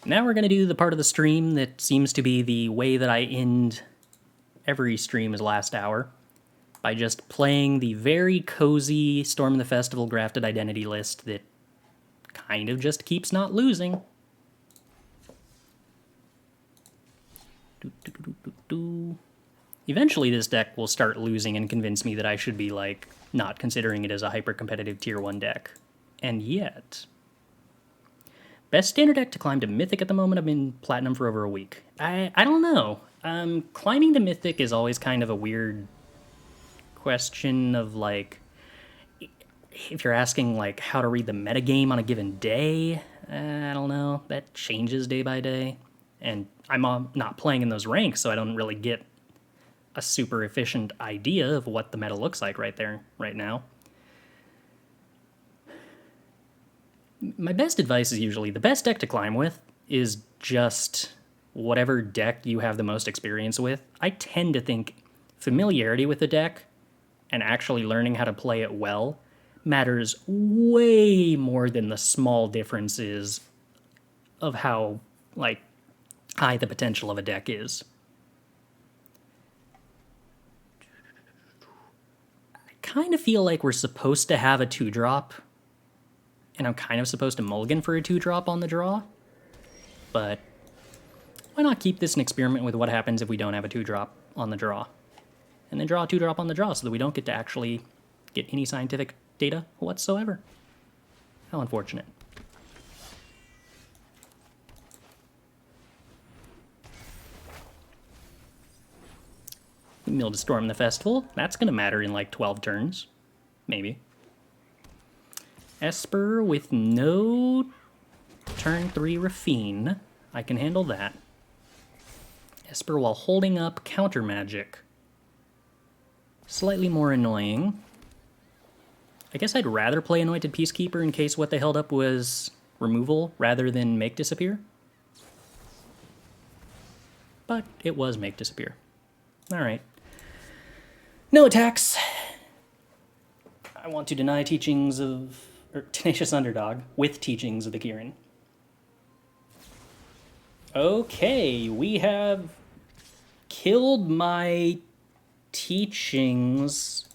Now we're going to do the part of the stream that seems to be the way that I end every stream's last hour, by just playing the very cozy Storm the Festival Grafted Identity list that kind of just keeps not losing. Eventually this deck will start losing and convince me that I should be, like, not considering it as a hyper-competitive Tier 1 deck. And yet... Best standard deck to climb to Mythic at the moment. I'm in Platinum for over a week. I don't know. Climbing to Mythic is always kind of a weird question of, like, if you're asking, like, how to read the metagame on a given day, I don't know. That changes day by day. And I'm not playing in those ranks, so I don't really get a super efficient idea of what the meta looks like right now. My best advice is usually the best deck to climb with is just whatever deck you have the most experience with. I tend to think familiarity with the deck and actually learning how to play it well matters way more than the small differences of how, like, high the potential of a deck is. I kind of feel like we're supposed to have a 2-drop, and I'm kind of supposed to mulligan for a 2-drop on the draw, but why not keep this an experiment with what happens if we don't have a 2-drop on the draw, and then draw a 2-drop on the draw so that we don't get to actually get any scientific data whatsoever. How unfortunate. Mill to Storm the Festival. That's going to matter in like 12 turns. Maybe. Esper with no turn 3 Raffine. I can handle that. Esper while holding up Counter Magic. Slightly more annoying. I guess I'd rather play Anointed Peacekeeper in case what they held up was removal rather than Make Disappear. But it was Make Disappear. Alright. No attacks. I want to deny teachings of... Tenacious Underdog with teachings of the Kirin. Okay, we have killed my teachings.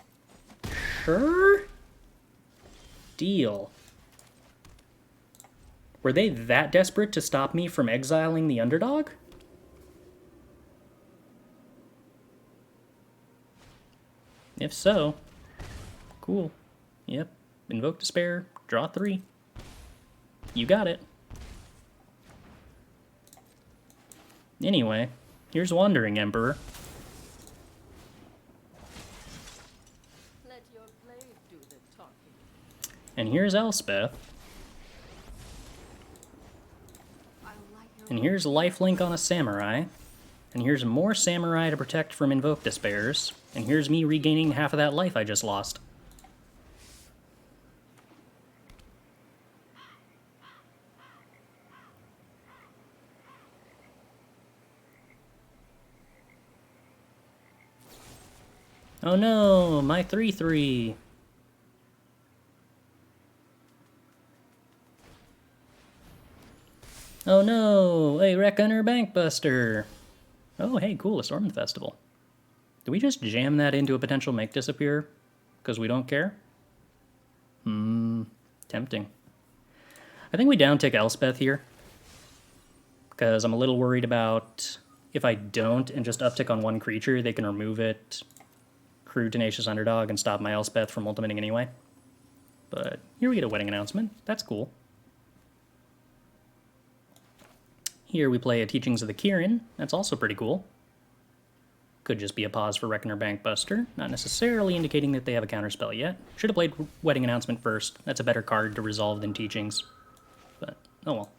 Sure? Deal. Were they that desperate to stop me from exiling the Underdog? If so, cool. Yep. Invoke Despair, draw 3. You got it. Anyway, here's Wandering Emperor. Let your blade do the talking. And here's Elspeth. And here's Lifelink on a Samurai. And here's more Samurai to protect from Invoke Despairs. And here's me regaining half of that life I just lost. Oh no, my 3/3. Oh no, a Reckoner Bankbuster. Oh hey, cool, a Storm Festival. Do we just jam that into a potential Make Disappear because we don't care? Tempting. I think we downtick Elspeth here because I'm a little worried about if I don't and just uptick on one creature, they can remove it, crew Tenacious Underdog, and stop my Elspeth from ultimating anyway. But here we get a wedding announcement. That's cool. Here we play a Teachings of the Kirin. That's also pretty cool. Could just be a pause for Reckoner Bankbuster, not necessarily indicating that they have a counterspell yet. Should have played Wedding Announcement first. That's a better card to resolve than Teachings. But, oh well.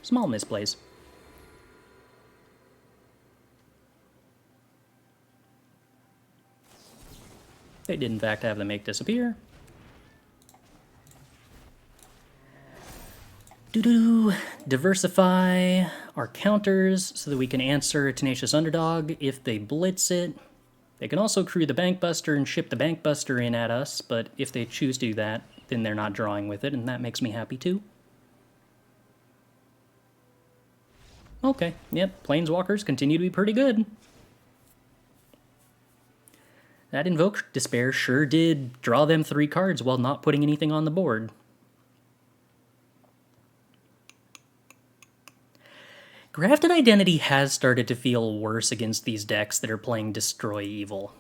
Small misplays. They did in fact have the Make Disappear. Diversify our counters so that we can answer a Tenacious Underdog if they blitz it. They can also crew the Bankbuster and ship the Bankbuster in at us, but if they choose to do that, then they're not drawing with it, and that makes me happy too. Okay, yep, Planeswalkers continue to be pretty good. That Invoke Despair sure did draw them 3 cards while not putting anything on the board. Grafted Identity has started to feel worse against these decks that are playing Destroy Evil.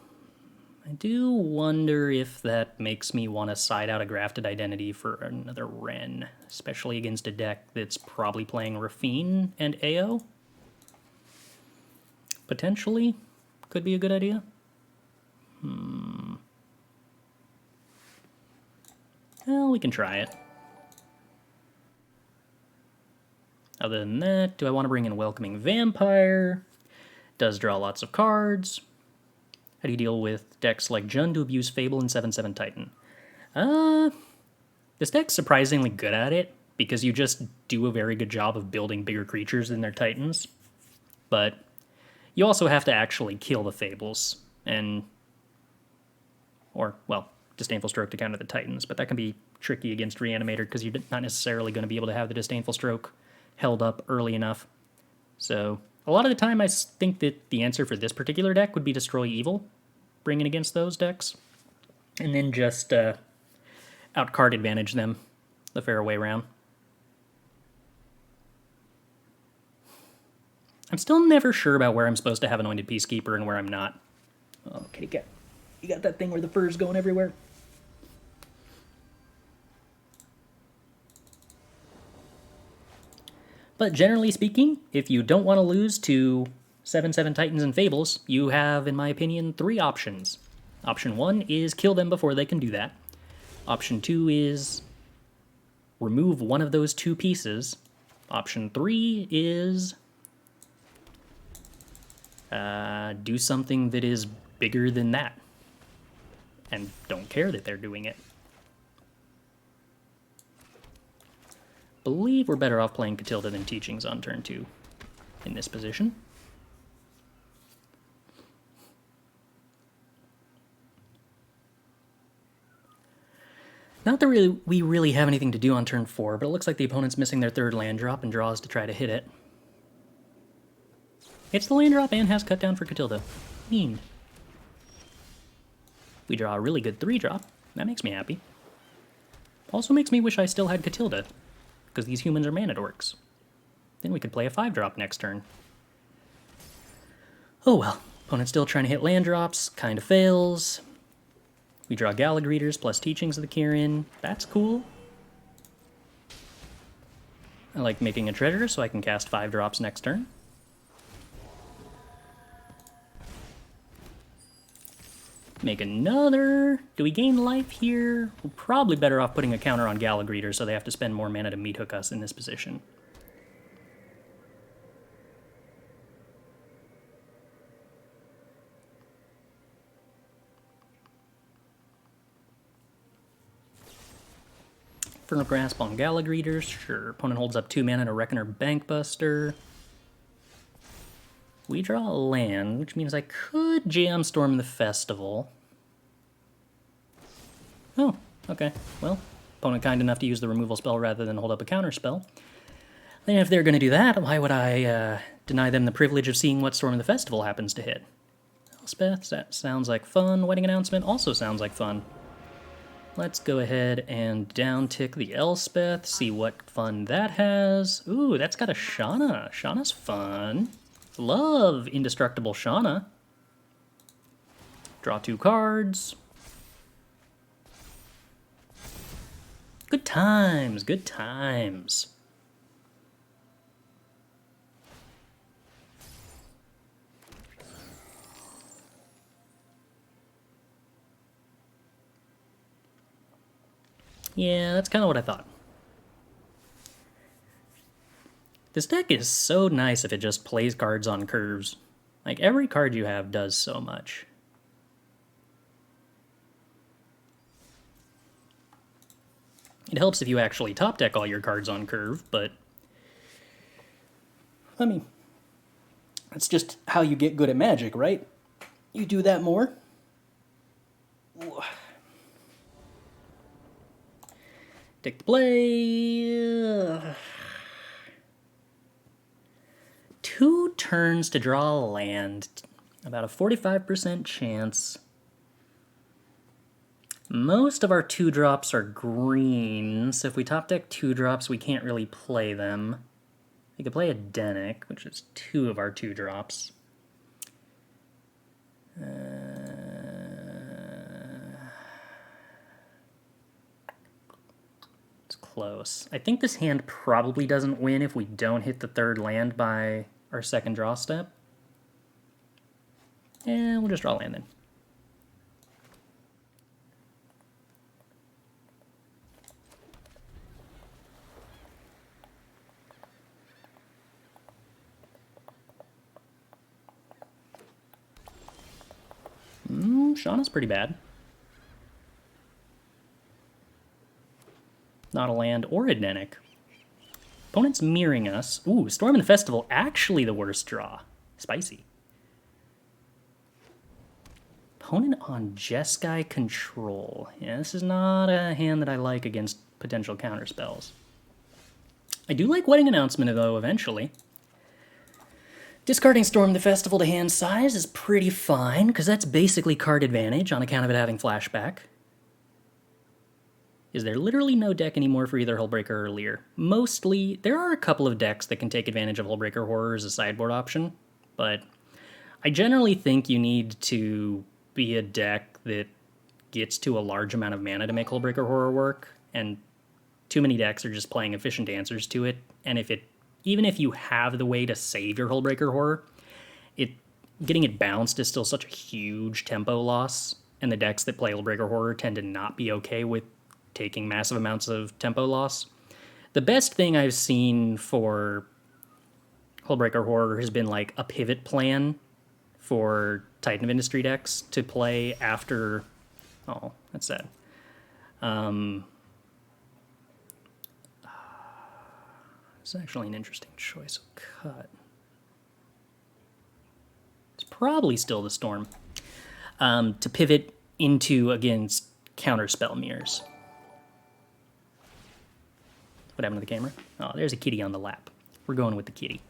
I do wonder if that makes me want to side out a Grafted Identity for another Wrenn, especially against a deck that's probably playing Rafine and AO. Potentially, could be a good idea. Well, we can try it. Other than that, do I want to bring in Welcoming Vampire? Does draw lots of cards. How do you deal with decks like Jund to abuse Fable and 7/7 Titan? This deck's surprisingly good at it, because you just do a very good job of building bigger creatures than their Titans. But you also have to actually kill the Fables, well, Disdainful Stroke to counter the Titans, but that can be tricky against Reanimator, because you're not necessarily going to be able to have the Disdainful Stroke held up early enough. So a lot of the time I think that the answer for this particular deck would be Destroy Evil, bringing against those decks, and then just outcard advantage them the fair way round. I'm still never sure about where I'm supposed to have Anointed Peacekeeper and where I'm not. Oh, kitty cat. You got that thing where the fur's going everywhere? But generally speaking, if you don't want to lose to 7/7 Titans and Fables, you have, in my opinion, 3 options. Option 1 is kill them before they can do that. Option 2 is remove one of those 2 pieces. Option 3 is do something that is bigger than that. And don't care that they're doing it. Believe we're better off playing Katilda than Teachings on turn 2 in this position. Not that we really have anything to do on turn 4, but it looks like the opponent's missing their 3rd land drop and draws to try to hit it. It's the land drop and has cut down for Katilda. Mean. We draw a really good 3-drop. That makes me happy. Also makes me wish I still had Katilda, because these humans are mana dorks. Then we could play a 5-drop next turn. Oh well. Opponent's still trying to hit land drops, kinda fails. We draw Gala Greeters plus Teachings of the Kirin. That's cool. I like making a treasure so I can cast 5 drops next turn. Make another. Do we gain life here? We're probably better off putting a counter on Gala Greeters so they have to spend more mana to meat hook us in this position. Infernal Grasp on Gala Greeters, sure. Opponent holds up 2 mana to Reckoner Bankbuster. We draw a land, which means I could Jam Storm the Festival. Oh, okay. Well, opponent kind enough to use the removal spell rather than hold up a counter spell. Then if they're going to do that, why would I deny them the privilege of seeing what Storm of the Festival happens to hit? Elspeth, that sounds like fun. Wedding Announcement also sounds like fun. Let's go ahead and downtick the Elspeth, see what fun that has. Ooh, that's got a Shanna. Shanna's fun. Love Indestructible Shanna. Draw 2 cards. Good times, good times. Yeah, that's kind of what I thought. This deck is so nice if it just plays cards on curves. Like, every card you have does so much. It helps if you actually top deck all your cards on curve, but I mean, that's just how you get good at Magic, right? You do that more. Take the play. turns to draw a land. About a 45% chance. Most of our 2-drops are green, so if we top deck 2-drops, we can't really play them. We could play a Dennick, which is 2 of our 2-drops. It's close. I think this hand probably doesn't win if we don't hit the 3rd land by our 2nd draw step. And we'll just draw land then. Shanna's pretty bad. Not a land or a Dennick. Opponent's mirroring us. Ooh, Storm in the Festival, actually the worst draw. Spicy. Opponent on Jeskai Control. Yeah, this is not a hand that I like against potential counterspells. I do like Wedding Announcement, though, eventually. Discarding Storm the Festival to hand size is pretty fine, because that's basically card advantage on account of it having flashback. Is there literally no deck anymore for either Hullbreaker or Leer? Mostly, there are a couple of decks that can take advantage of Hullbreaker Horror as a sideboard option, but I generally think you need to be a deck that gets to a large amount of mana to make Hullbreaker Horror work, and too many decks are just playing efficient answers to it, and even if you have the way to save your Hullbreaker Horror, getting it bounced is still such a huge tempo loss, and the decks that play Hullbreaker Horror tend to not be okay with taking massive amounts of tempo loss. The best thing I've seen for Hullbreaker Horror has been like a pivot plan for Titan of Industry decks to play after... Oh, that's sad. It's actually an interesting choice of cut. It's probably still the Storm. To pivot into, against counterspell mirrors. What happened to the camera? Oh, there's a kitty on the lap. We're going with the kitty.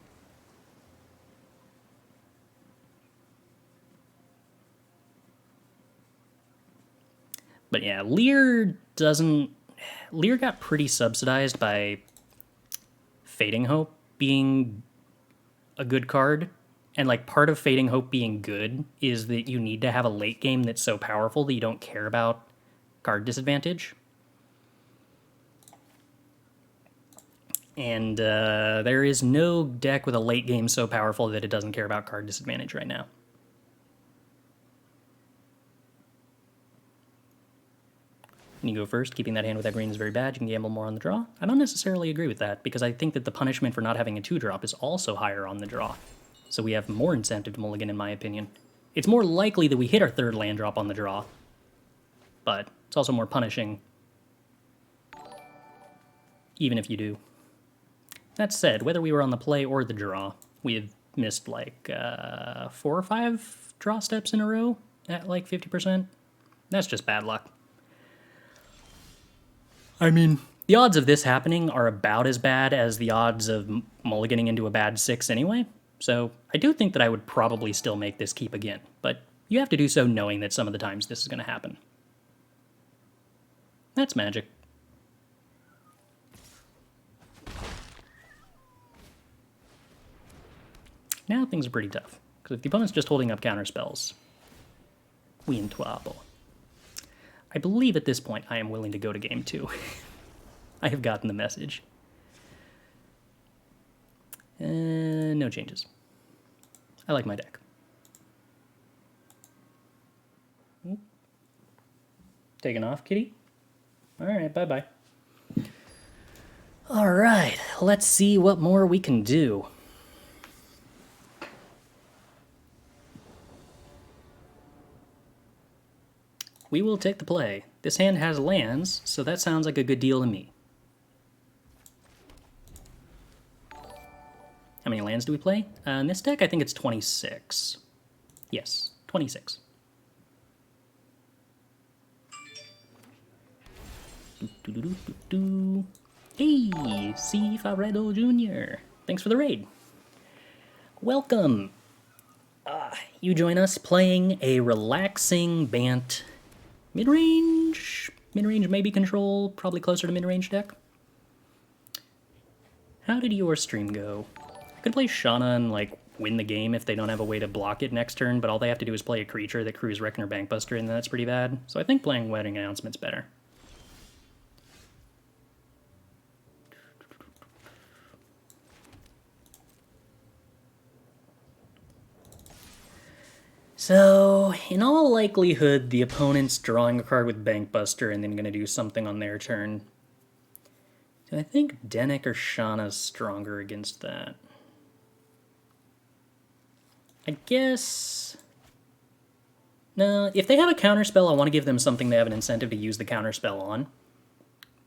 But yeah, Leer got pretty subsidized by Fading Hope being a good card. And like part of Fading Hope being good is that you need to have a late game that's so powerful that you don't care about card disadvantage. And there is no deck with a late game so powerful that it doesn't care about card disadvantage right now. You go first. Keeping that hand with that green is very bad. You can gamble more on the draw. I don't necessarily agree with that, because I think that the punishment for not having a 2-drop is also higher on the draw. So we have more incentive to mulligan, in my opinion. It's more likely that we hit our 3rd land drop on the draw, but it's also more punishing, even if you do. That said, whether we were on the play or the draw, we have missed like 4 or 5 draw steps in a row at like 50%. That's just bad luck. I mean, the odds of this happening are about as bad as the odds of mulliganing into a bad 6 anyway, so I do think that I would probably still make this keep again, but you have to do so knowing that some of the times this is going to happen. That's Magic. Now things are pretty tough, because if the opponent's just holding up counter spells, we intwabo. I believe at this point I am willing to go to game 2. I have gotten the message. No changes. I like my deck. Taking off, kitty? Alright, bye-bye. Alright, let's see what more we can do. We will take the play. This hand has lands, so that sounds like a good deal to me. How many lands do we play? In this deck, I think it's 26. Yes, 26. Hey, C. Favredo Jr. Thanks for the raid. Welcome! You join us playing a relaxing Bant Midrange? Midrange maybe control, probably closer to midrange deck. How did your stream go? I could play Shanna and, like, win the game if they don't have a way to block it next turn, but all they have to do is play a creature that crews Reckoner Bankbuster, and that's pretty bad. So I think playing Wedding Announcement's better. So, in all likelihood, the opponent's drawing a card with Bankbuster and then going to do something on their turn. So I think Dennick or Shanna's stronger against that. I guess... No, if they have a counterspell, I want to give them something they have an incentive to use the counterspell on.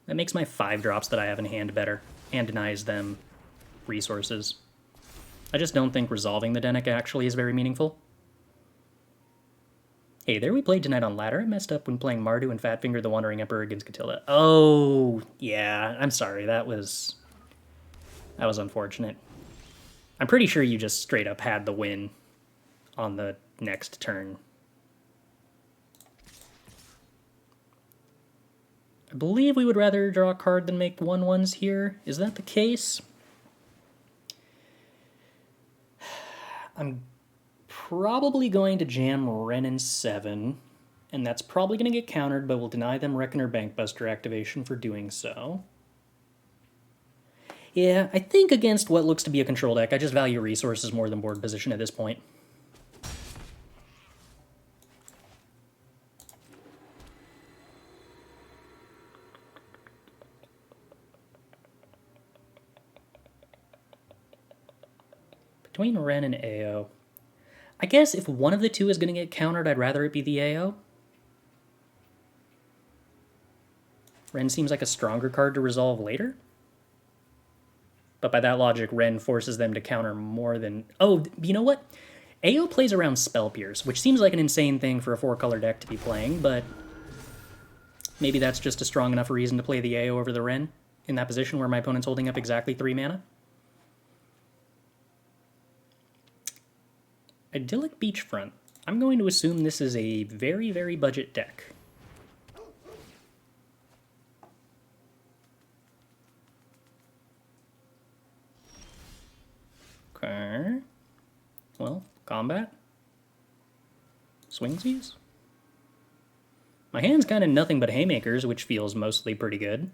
That makes my 5-drops that I have in hand better, and denies them resources. I just don't think resolving the Dennick actually is very meaningful. Hey, there we played tonight on ladder. I messed up when playing Mardu and Fatfinger the Wandering Emperor against Katilda. Oh, yeah, I'm sorry. That was unfortunate. I'm pretty sure you just straight up had the win on the next turn. I believe we would rather draw a card than make 1/1s here. Is that the case? I'm probably going to jam Wrenn and Seven, and that's probably going to get countered, but we'll deny them Reckoner Bankbuster activation for doing so. Yeah, I think against what looks to be a control deck, I just value resources more than board position at this point. Between Wrenn and AO, I guess if one of the two is going to get countered, I'd rather it be the AO. Wrenn seems like a stronger card to resolve later. But by that logic, Wrenn forces them to counter more than... Oh, you know what? AO plays around Spell Pierce, which seems like an insane thing for a 4-color deck to be playing, but maybe that's just a strong enough reason to play the AO over the Wrenn in that position where my opponent's holding up exactly 3 mana. Idyllic Beachfront. I'm going to assume this is a very, very budget deck. Okay. Well, combat. Swingsies. My hand's kind of nothing but haymakers, which feels mostly pretty good.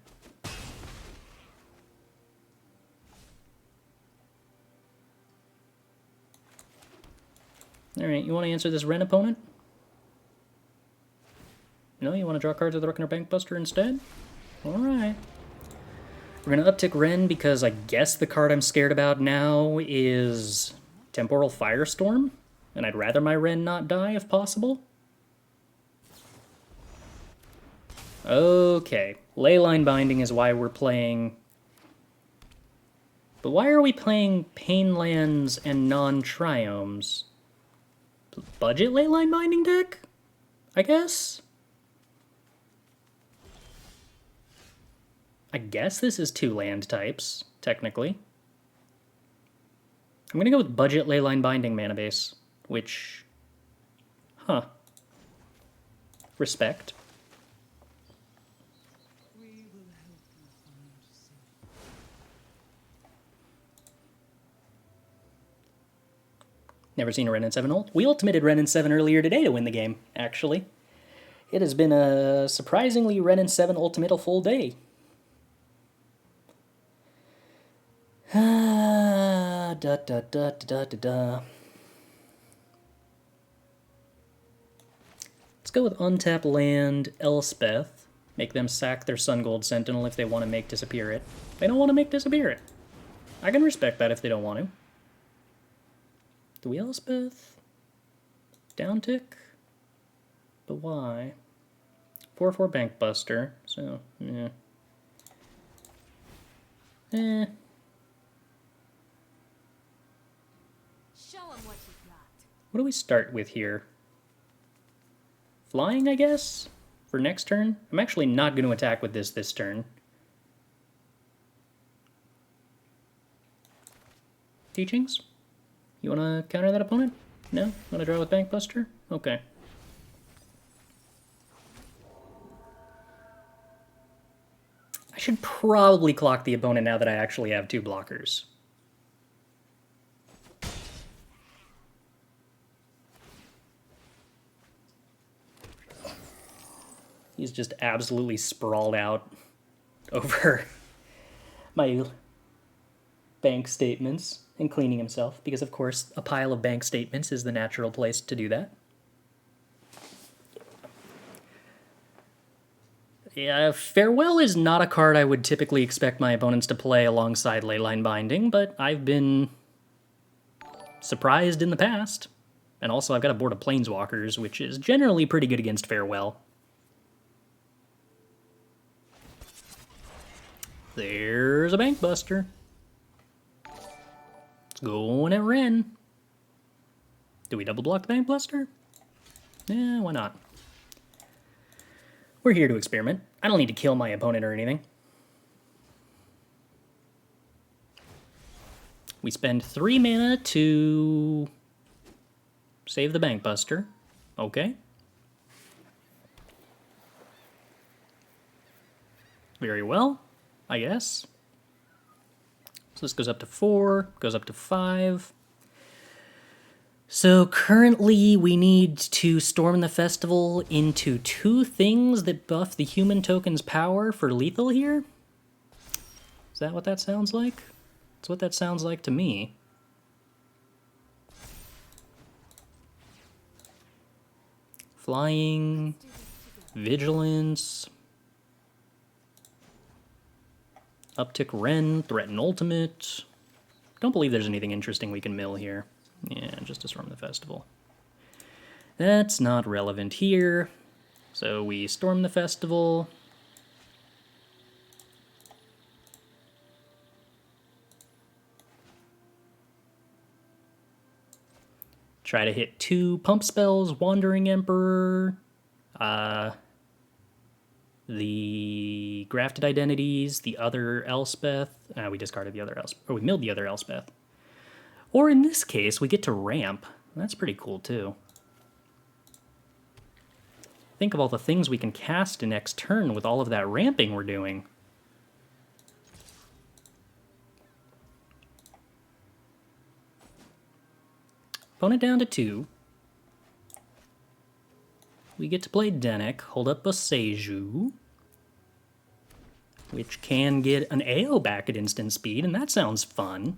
Alright, you want to answer this Wrenn opponent? No, you want to draw cards with the Reckoner Bankbuster instead? Alright. We're going to uptick Wrenn because I guess the card I'm scared about now is Temporal Firestorm, and I'd rather my Wrenn not die if possible. Okay, Leyline Binding is why we're playing... But why are we playing Painlands and non-Triomes? Budget Leyline Binding deck, I guess? I guess this is 2 land types, technically. I'm gonna go with budget Leyline Binding mana base, which... Huh. Respect. Never seen a Wrenn and 7 ult? We ultimated Wrenn and 7 earlier today to win the game, actually. It has been a surprisingly Wrenn and 7 ultimate full day. Let's go with untap land, Elspeth. Make them sack their Sun Gold Sentinel if they want to make disappear it. They don't want to make disappear it. I can respect that if they don't want to. Do we Elspeth? Down tick? But why? 4/4 Bankbuster, so, yeah. Show 'em what you got. What do we start with here? Flying, I guess? For next turn? I'm actually not going to attack with this turn. Teachings? You want to counter that opponent? No? Want to draw with Bankbuster? Okay. I should probably clock the opponent now that I actually have 2 blockers. He's just absolutely sprawled out over my bank statements and cleaning himself, because of course a pile of bank statements is the natural place to do that. Yeah, Farewell is not a card I would typically expect my opponents to play alongside Leyline Binding, but I've been surprised in the past. And also I've got a board of Planeswalkers, which is generally pretty good against Farewell. There's a Bankbuster. It's going at Wrenn. Do we double block the Bankbuster? Yeah, why not? We're here to experiment. I don't need to kill my opponent or anything. We spend 3 mana to save the Bankbuster. Okay. Very well, I guess. So this goes up to 4, goes up to 5. So currently we need to storm the festival into 2 things that buff the human token's power for lethal here? Is that what that sounds like? That's what that sounds like to me. Flying, vigilance, uptick Wrenn, threaten ultimate. Don't believe there's anything interesting we can mill here. Yeah, just to storm the festival. That's not relevant here. So we storm the festival. Try to hit 2 pump spells, Wandering Emperor, the Grafted Identities, the other Elspeth. We discarded the other Elspeth, or we milled the other Elspeth. Or in this case, we get to ramp. That's pretty cool too. Think of all the things we can cast next turn with all of that ramping we're doing. Opponent down to 2. We get to play Dennick, hold up Boseiju, which can get an AO back at instant speed, and that sounds fun.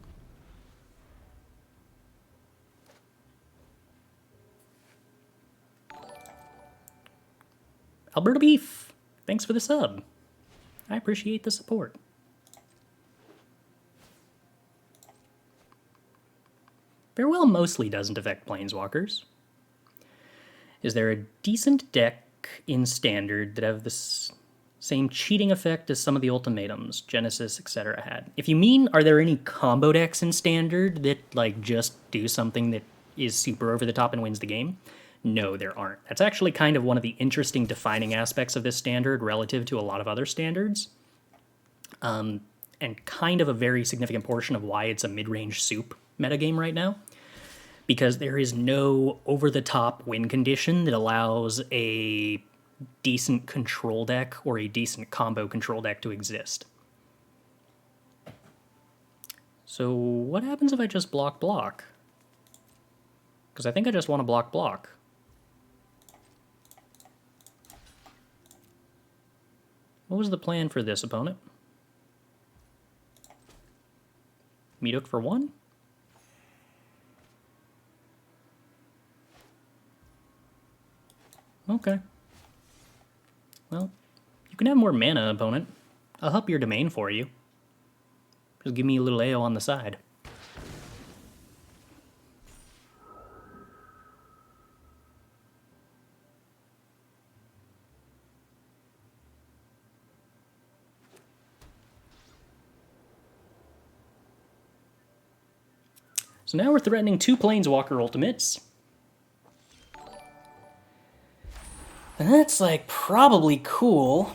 Alberta Beef, thanks for the sub. I appreciate the support. Farewell mostly doesn't affect Planeswalkers. Is there a decent deck in Standard that have the same cheating effect as some of the Ultimatums, Genesis, etc. had? If you mean, are there any combo decks in Standard that like just do something that is super over the top and wins the game? No, there aren't. That's actually kind of one of the interesting defining aspects of this Standard relative to a lot of other Standards. And kind of a very significant portion of why it's a mid-range soup metagame right now. Because there is no over-the-top win condition that allows a decent control deck or a decent combo control deck to exist. So what happens if I just block? Because I think I just want to block. What was the plan for this opponent? Meadook for 1? Okay. Well, you can have more mana, opponent. I'll help your domain for you. Just give me a little AO on the side. So now we're threatening 2 Planeswalker ultimates. And that's, like, probably cool.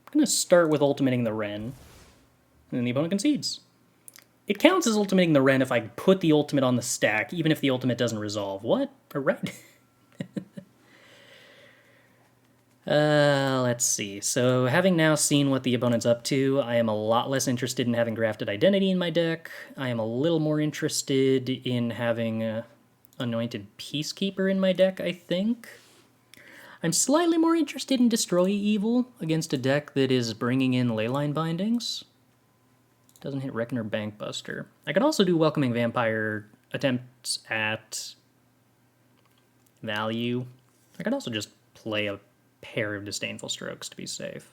I'm gonna start with ultimating the Wrenn. and then the opponent concedes. It counts as ultimating the Wrenn if I put the ultimate on the stack, even if the ultimate doesn't resolve. What? Right. Let's see. So, having now seen what the opponent's up to, I am a lot less interested in having Grafted Identity in my deck. I am a little more interested in having Anointed Peacekeeper in my deck, I think. I'm slightly more interested in Destroy Evil against a deck that is bringing in Leyline Bindings. Doesn't hit Reckoner Bankbuster. I could also do Welcoming Vampire attempts at value. I could also just play a pair of Disdainful Strokes to be safe.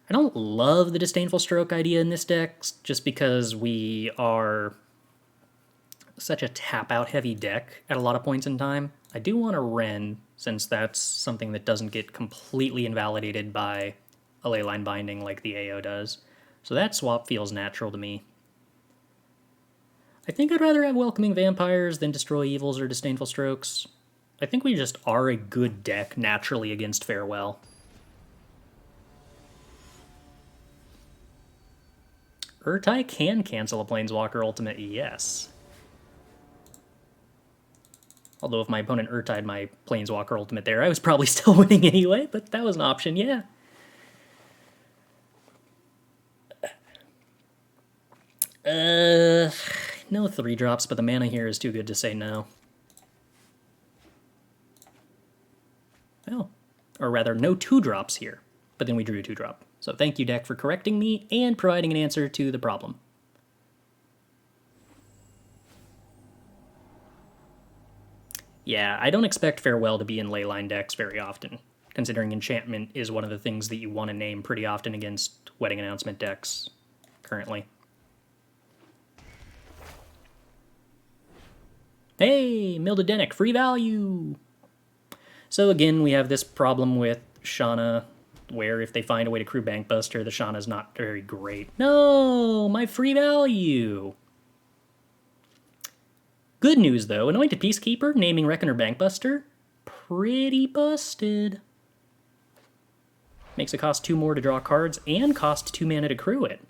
I don't love the Disdainful Stroke idea in this deck, just because we are such a tap-out heavy deck at a lot of points in time. I do want a Wrenn, since that's something that doesn't get completely invalidated by a Leyline Binding like the AO does. So that swap feels natural to me. I think I'd rather have Welcoming Vampires than Destroy Evils or Disdainful Strokes. I think we just are a good deck naturally against Farewell. Urtai can cancel a Planeswalker ultimate, yes. Although if my opponent Urtied my Planeswalker ultimate there, I was probably still winning anyway, but that was an option, yeah. No 3-drops, but the mana here is too good to say no. Oh, or rather, no 2-drops here, but then we drew a 2-drop. So thank you, deck, for correcting me and providing an answer to the problem. Yeah, I don't expect Farewell to be in Leyline decks very often, considering Enchantment is one of the things that you want to name pretty often against Wedding Announcement decks currently. Hey, Mildred Dennick, free value! So again, we have this problem with Shanna, where if they find a way to crew Bankbuster, the Shanna's not very great. No, my free value! Good news, though. Anointed Peacekeeper, naming Reckoner Bankbuster, pretty busted. Makes it cost 2 more to draw cards, and cost 2 mana to crew it.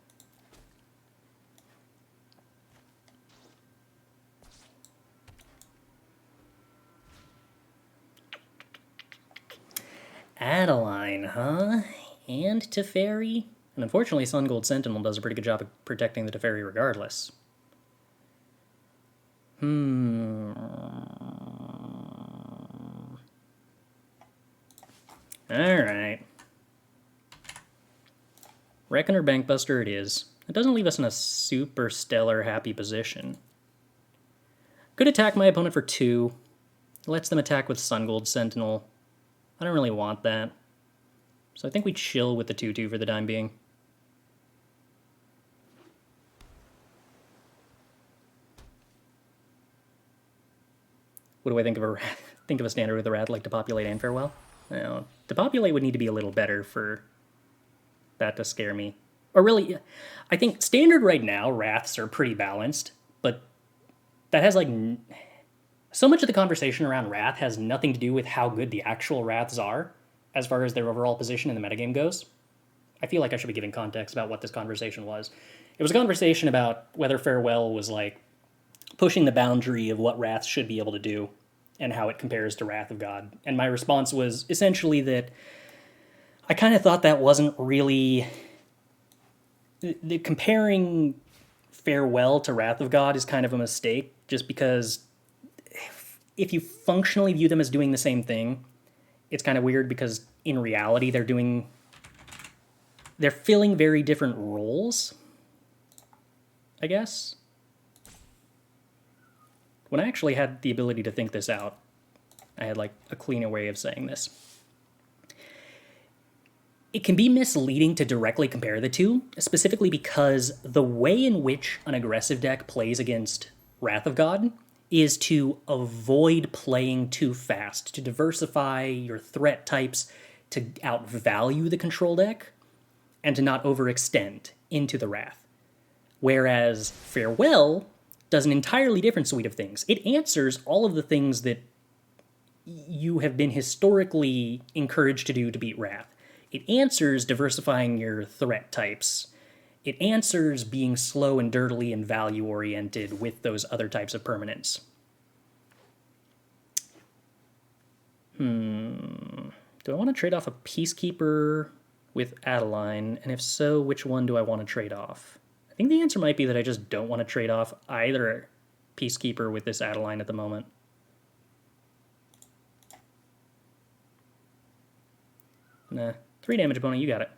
Adeline, huh? And Teferi? And unfortunately, Sun Gold Sentinel does a pretty good job of protecting the Teferi regardless. Alright. Reckoner Bankbuster it is. It doesn't leave us in a super stellar happy position. Could attack my opponent for 2. Lets them attack with Sun Gold Sentinel. I don't really want that. So I think we chill with the 2/2 for the time being. What do I think of a standard with a Wrath like Depopulate and Farewell? No, Depopulate would need to be a little better for that to scare me. Or really, I think standard right now, Wraths are pretty balanced, but that has like... So much of the conversation around Wrath has nothing to do with how good the actual Wraths are, as far as their overall position in the metagame goes. I feel like I should be giving context about what this conversation was. It was a conversation about whether Farewell was like pushing the boundary of what Wrath should be able to do and how it compares to Wrath of God. And my response was essentially that I kind of thought that wasn't really... The comparing Farewell to Wrath of God is kind of a mistake, just because if you functionally view them as doing the same thing, it's kind of weird because in reality they're filling very different roles, I guess. When I actually had the ability to think this out, I had like a cleaner way of saying this. It can be misleading to directly compare the two, specifically because the way in which an aggressive deck plays against Wrath of God is to avoid playing too fast, to diversify your threat types, to outvalue the control deck, and to not overextend into the Wrath. Whereas Farewell does an entirely different suite of things. It answers all of the things that you have been historically encouraged to do to beat Wrath. It answers diversifying your threat types. It answers being slow and dirtily and value-oriented with those other types of permanents. Do I want to trade off a Peacekeeper with Adeline? And if so, which one do I want to trade off? I think the answer might be that I just don't want to trade off either Peacekeeper with this Adeline at the moment. Nah. 3 damage opponent, you got it.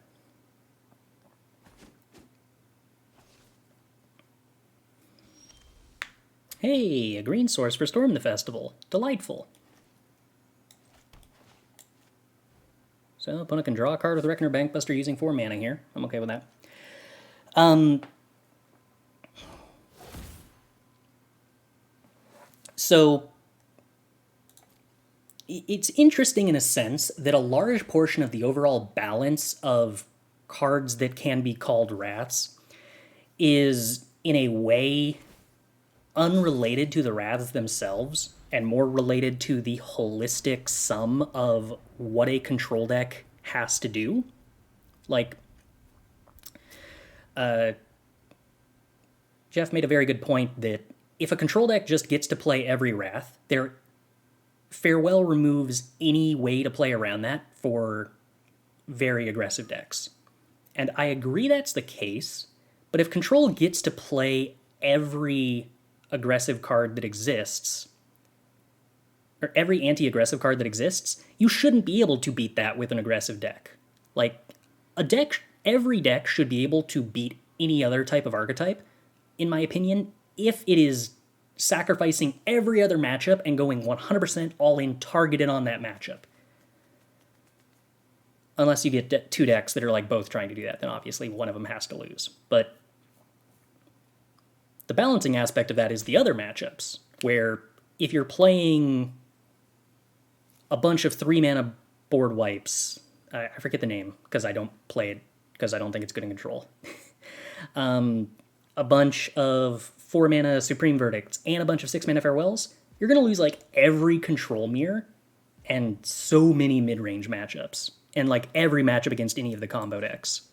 Hey, a green source for Storm the Festival. Delightful. So, opponent can draw a card with Reckoner Bankbuster using 4 mana here. I'm okay with that. So, it's interesting in a sense that a large portion of the overall balance of cards that can be called Wraths is, in a way, unrelated to the Wraths themselves and more related to the holistic sum of what a control deck has to do. Like, Jeff made a very good point that if a control deck just gets to play every Wrath, their Farewell removes any way to play around that for very aggressive decks. And I agree that's the case, but if control gets to play every aggressive card that exists, or every anti-aggressive card that exists, you shouldn't be able to beat that with an aggressive deck. Like, every deck should be able to beat any other type of archetype, in my opinion, if it is sacrificing every other matchup and going 100% all in targeted on that matchup. Unless you get 2 decks that are like both trying to do that, then obviously one of them has to lose. But the balancing aspect of that is the other matchups, where if you're playing a bunch of 3 mana board wipes, I forget the name because I don't play it because I don't think it's good in control. A bunch of 4 mana Supreme Verdicts and a bunch of 6 mana Farewells, you're going to lose like every control mirror and so many mid-range matchups. And like every matchup against any of the combo decks.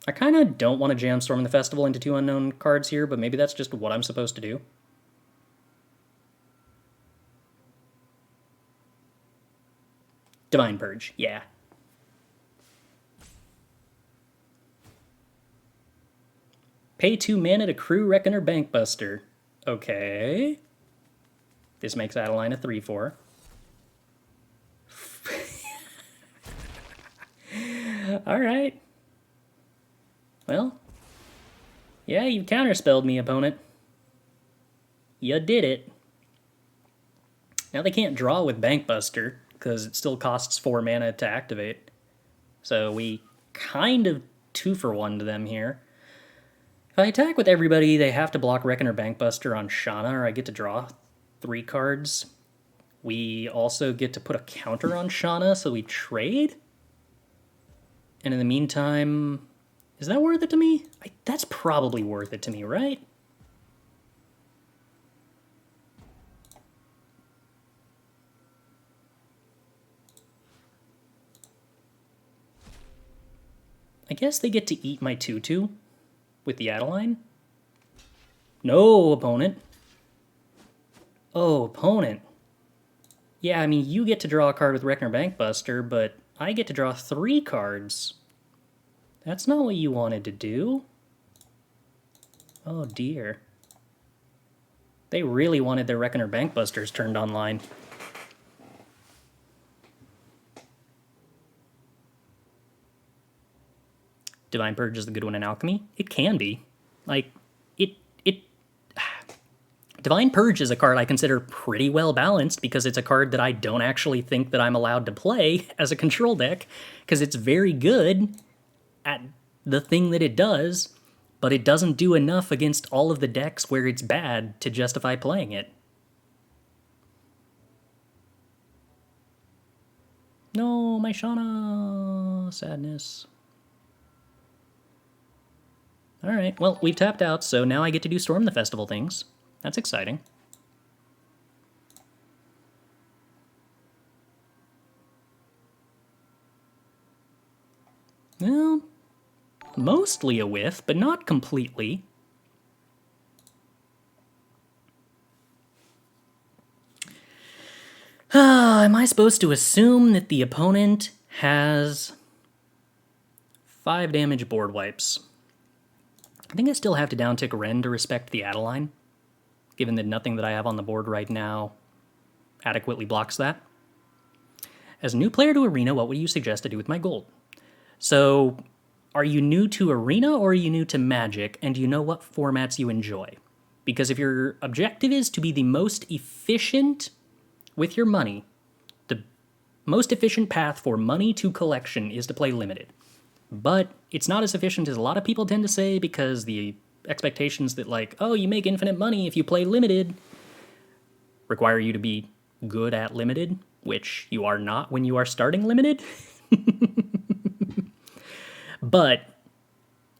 I kind of don't want to jam Storm the Festival into 2 unknown cards here, but maybe that's just what I'm supposed to do. Divine Purge, yeah. Pay 2 mana to crew Reckoner Bankbuster. Okay. This makes Adeline a 3/4. Alright. Well. Yeah, you counterspelled me, opponent. You did it. Now they can't draw with Bankbuster, because it still costs 4 mana to activate. So we kind of 2-for-1 to them here. If I attack with everybody, they have to block Reckoner Bankbuster on Shanna, or I get to draw 3 cards. We also get to put a counter on Shanna, so we trade? And in the meantime, is that worth it to me? That's probably worth it to me, right? I guess they get to eat my 2/2 with the Adeline. No, opponent. Oh, opponent. Yeah, I mean, you get to draw a card with Reckoner Bankbuster, but I get to draw 3 cards. That's not what you wanted to do. Oh, dear. They really wanted their Reckoner Bankbusters turned online. Divine Purge is the good one in Alchemy? It can be. Like, Divine Purge is a card I consider pretty well balanced because it's a card that I don't actually think that I'm allowed to play as a control deck because it's very good at the thing that it does, but it doesn't do enough against all of the decks where it's bad to justify playing it. No, my Shanna. Sadness. Alright, well, we've tapped out, so now I get to do Storm the Festival things. That's exciting. Well, mostly a whiff, but not completely. Am I supposed to assume that the opponent has 5 damage board wipes? I think I still have to downtick Wrenn to respect the Adeline, given that nothing that I have on the board right now adequately blocks that. As a new player to Arena, what would you suggest to do with my gold? So, are you new to Arena or are you new to Magic, and do you know what formats you enjoy? Because if your objective is to be the most efficient with your money, the most efficient path for money to collection is to play Limited. But it's not as efficient as a lot of people tend to say, because the expectations that, like, oh, you make infinite money if you play Limited, require you to be good at Limited, which you are not when you are starting Limited. But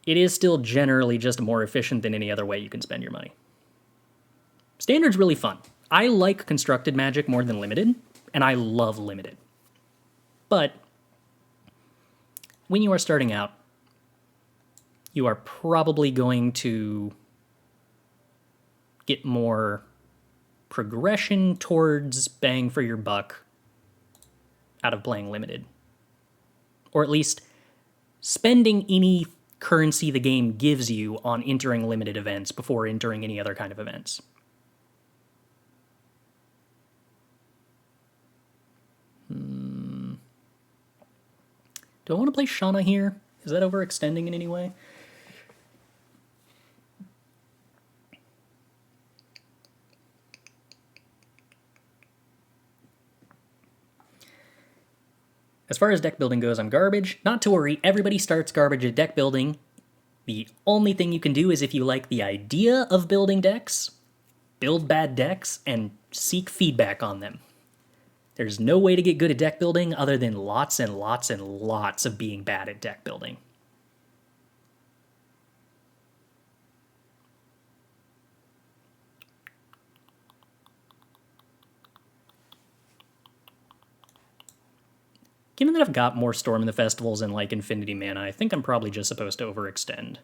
it is still generally just more efficient than any other way you can spend your money. Standard's really fun. I like constructed Magic more than Limited, and I love Limited. But when you are starting out, you are probably going to get more progression towards bang for your buck out of playing Limited. Or at least spending any currency the game gives you on entering Limited events before entering any other kind of events. Do I want to play Shanna here? Is that overextending in any way? As far as deck building goes, I'm garbage. Not to worry, everybody starts garbage at deck building. The only thing you can do is, if you like the idea of building decks, build bad decks and seek feedback on them. There's no way to get good at deck building other than lots and lots and lots of being bad at deck building. Given that I've got more Storm in the Festivals and like Infinity Mana, I think I'm probably just supposed to overextend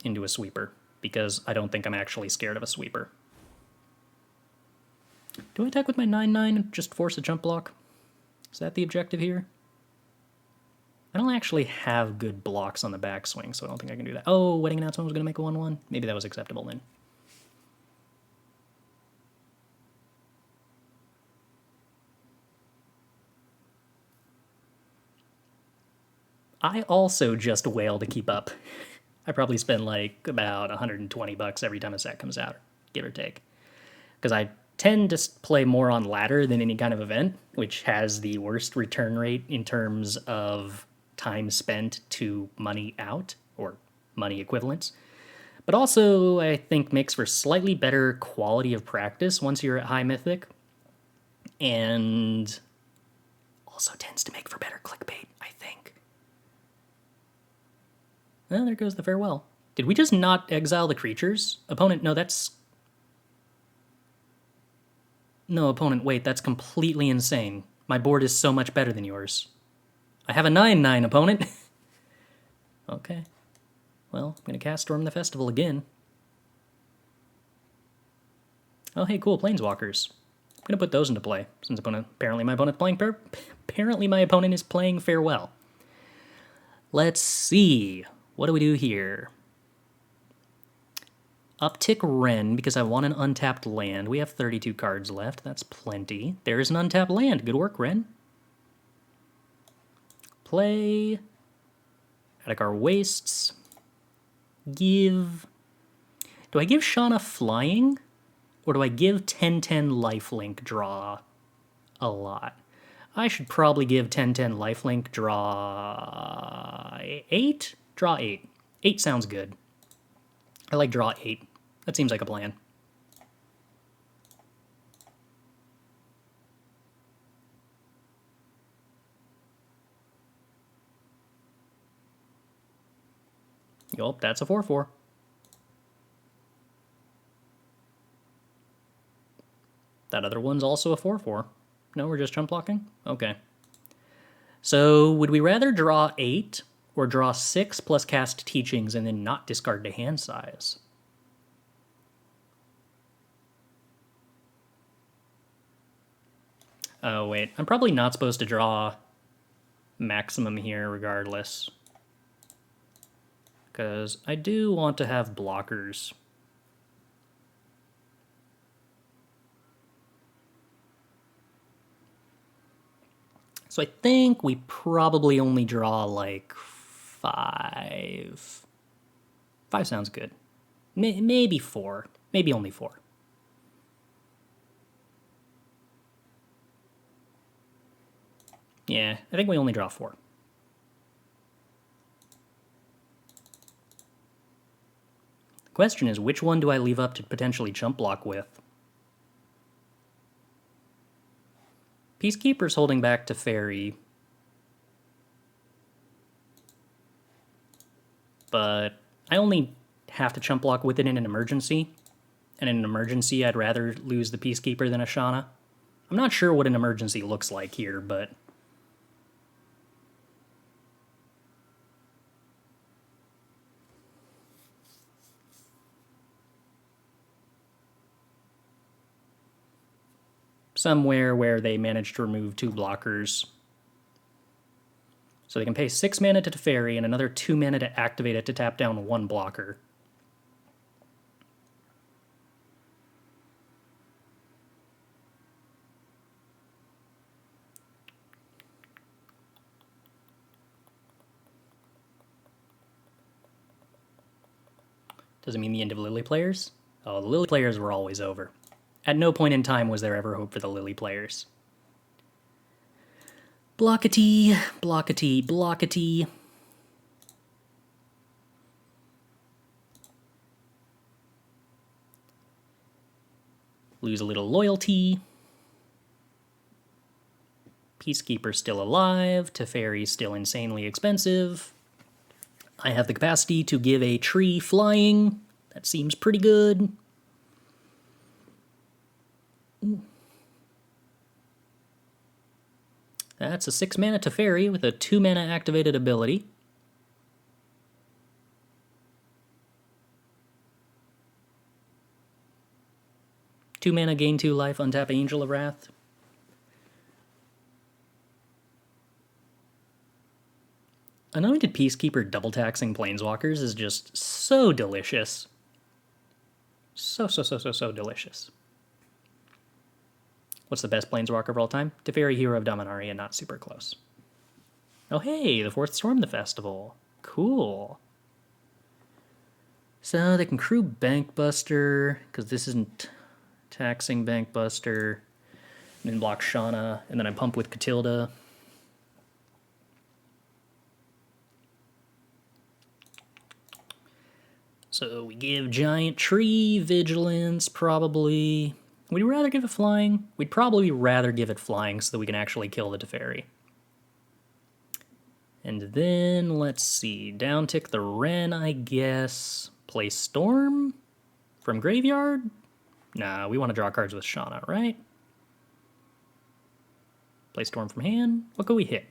into a sweeper, because I don't think I'm actually scared of a sweeper. Do I attack with my 9/9 and just force a jump block? Is that the objective here? I don't actually have good blocks on the backswing, so I don't think I can do that. Oh, Wedding Announcement was going to make a 1/1? Maybe that was acceptable then. I also just wail to keep up. I probably spend like about $120 every time a set comes out, give or take. Because I tend to play more on ladder than any kind of event, which has the worst return rate in terms of time spent to money out, or money equivalents. But also, I think, makes for slightly better quality of practice once you're at high mythic. And also tends to make for better clickbait, I think. Well, there goes the farewell. Did we just not exile the creatures? Opponent, no, that's... No, opponent, wait, that's completely insane. My board is so much better than yours. I have a 9/9, opponent. Okay. Well, I'm going to cast Storm the Festival again. Oh, hey, cool, Planeswalkers. I'm going to put those into play, since apparently my opponent is playing Farewell. Let's see. What do we do here? Uptick Wrenn, because I want an untapped land. We have 32 cards left. That's plenty. There's an untapped land. Good work, Wrenn. Play Adarkar Wastes. Give... Do I give Shanna Flying? Or do I give 10/10 Lifelink draw a lot? I should probably give 10/10 Lifelink draw 8? Draw 8. 8 sounds good. I like draw 8. That seems like a plan. Yup, that's a 4/4. That other one's also a 4/4. No, we're just chump blocking? Okay. So, would we rather draw 8 or draw 6 plus cast Teachings and then not discard to hand size? Oh, wait. I'm probably not supposed to draw maximum here regardless. Because I do want to have blockers. So I think we probably only draw like 5. 5 sounds good. Maybe 4. Maybe only 4. Yeah, I think we only draw 4. The question is, which one do I leave up to potentially chump block with? Peacekeeper's holding back to Fairy. But I only have to chump block with it in an emergency. And in an emergency, I'd rather lose the Peacekeeper than a Shanna. I'm not sure what an emergency looks like here, but... somewhere where they manage to remove 2 blockers. So they can pay 6 mana to Teferi and another 2 mana to activate it to tap down 1 blocker. Does it mean the end of Lily players? Oh, the Lily players were always over. At no point in time was there ever hope for the Lily players. Blockety, blockety, blockety. Lose a little loyalty. Peacekeeper still alive. Teferi still insanely expensive. I have the capacity to give a tree flying. That seems pretty good. That's a 6 mana Teferi with a 2 mana activated ability. Two mana, gain 2 life, untap Angel of Wrath. Anointed Peacekeeper double taxing Planeswalkers is just so delicious. So delicious. What's the best Planeswalker of all time? Teferi, Hero of Dominaria, not super close. Oh hey, the 4th Storm the Festival. Cool. So they can crew Bankbuster, because this isn't taxing Bankbuster. And then block Shanna, and then I pump with Katilda. So we give Giant Tree Vigilance, probably. Would you rather give it flying? We'd probably rather give it flying so that we can actually kill the Teferi. And then, let's see, downtick the Wrenn, I guess. Play Storm? From Graveyard? Nah, we want to draw cards with Shanna, right? Play Storm from hand? What could we hit?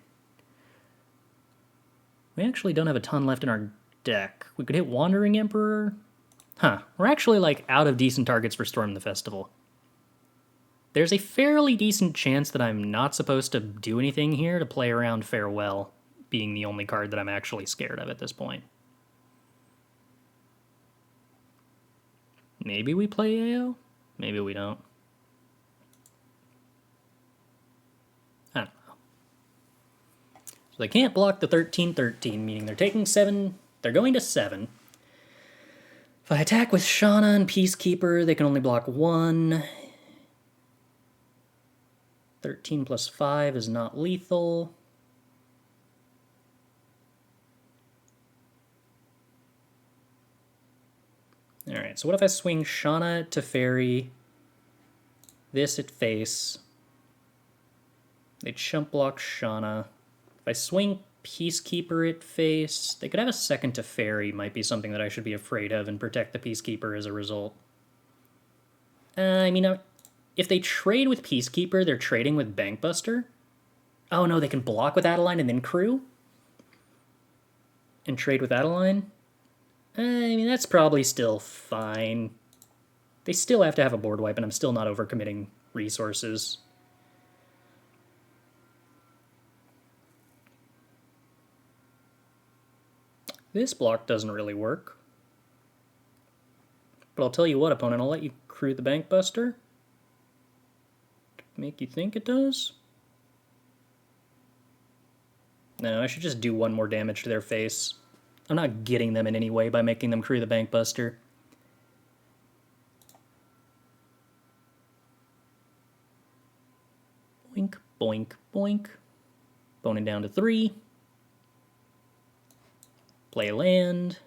We actually don't have a ton left in our deck. We could hit Wandering Emperor. Huh, we're actually like out of decent targets for Storm the Festival. There's a fairly decent chance that I'm not supposed to do anything here to play around Farewell, being the only card that I'm actually scared of at this point. Maybe we play AO? Maybe we don't. I don't know. So they can't block the 13/13, meaning they're taking 7. They're going to 7. If I attack with Shanna and Peacekeeper, they can only block 1. 13 plus 5 is not lethal. Alright, so what if I swing Shanna to Teferi, this at face, they chump block Shanna. If I swing Peacekeeper at face, they could have a second Teferi, might be something that I should be afraid of and protect the Peacekeeper as a result. I mean, if they trade with Peacekeeper, they're trading with Bankbuster. Oh no, they can block with Adeline and then crew? And trade with Adeline? I mean, that's probably still fine. They still have to have a board wipe, and I'm still not overcommitting resources. This block doesn't really work. But I'll tell you what, opponent, I'll let you crew the Bankbuster. Make you think it does? No, I should just do one more damage to their face. I'm not getting them in any way by making them crew the Bankbuster. Boink, boink, boink. Boning down to 3. Play a land.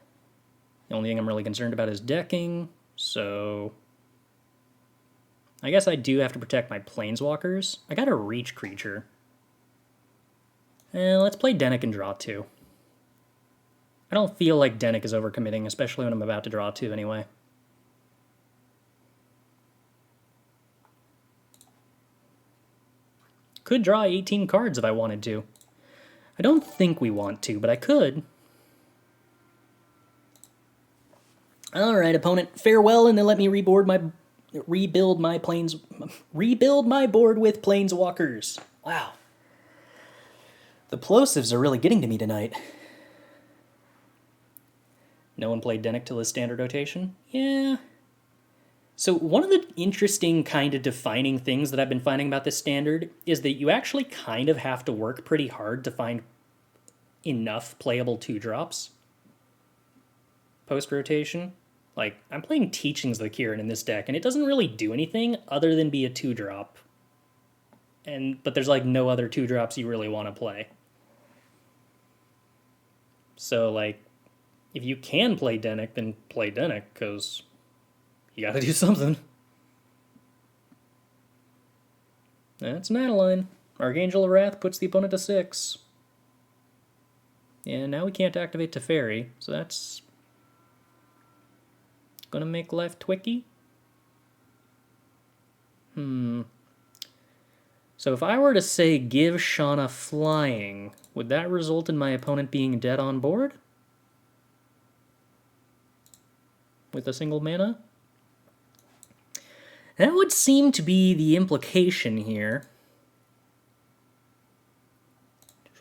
The only thing I'm really concerned about is decking, so I guess I do have to protect my planeswalkers. I got a reach creature. Let's play Dennick and draw 2. I don't feel like Dennick is overcommitting, especially when I'm about to draw 2 anyway. Could draw 18 cards if I wanted to. I don't think we want to, but I could. Alright, opponent, farewell, and then let me rebuild my board with planeswalkers. Wow. The plosives are really getting to me tonight. No one played Dennick till his standard rotation? Yeah. So one of the interesting kind of defining things that I've been finding about this standard is that you actually kind of have to work pretty hard to find enough playable 2-drops post-rotation. Like, I'm playing Teachings of the Kirin in this deck, and it doesn't really do anything other than be a 2-drop. But there's like no other 2-drops you really want to play. So, like, if you can play Dennick, then play Dennick, because you gotta do something. That's an Adeline. Archangel of Wrath puts the opponent to 6. And now we can't activate Teferi, so that's gonna make life twicky. So if I were to say give Shanna flying, would that result in my opponent being dead on board? With a single mana? That would seem to be the implication here.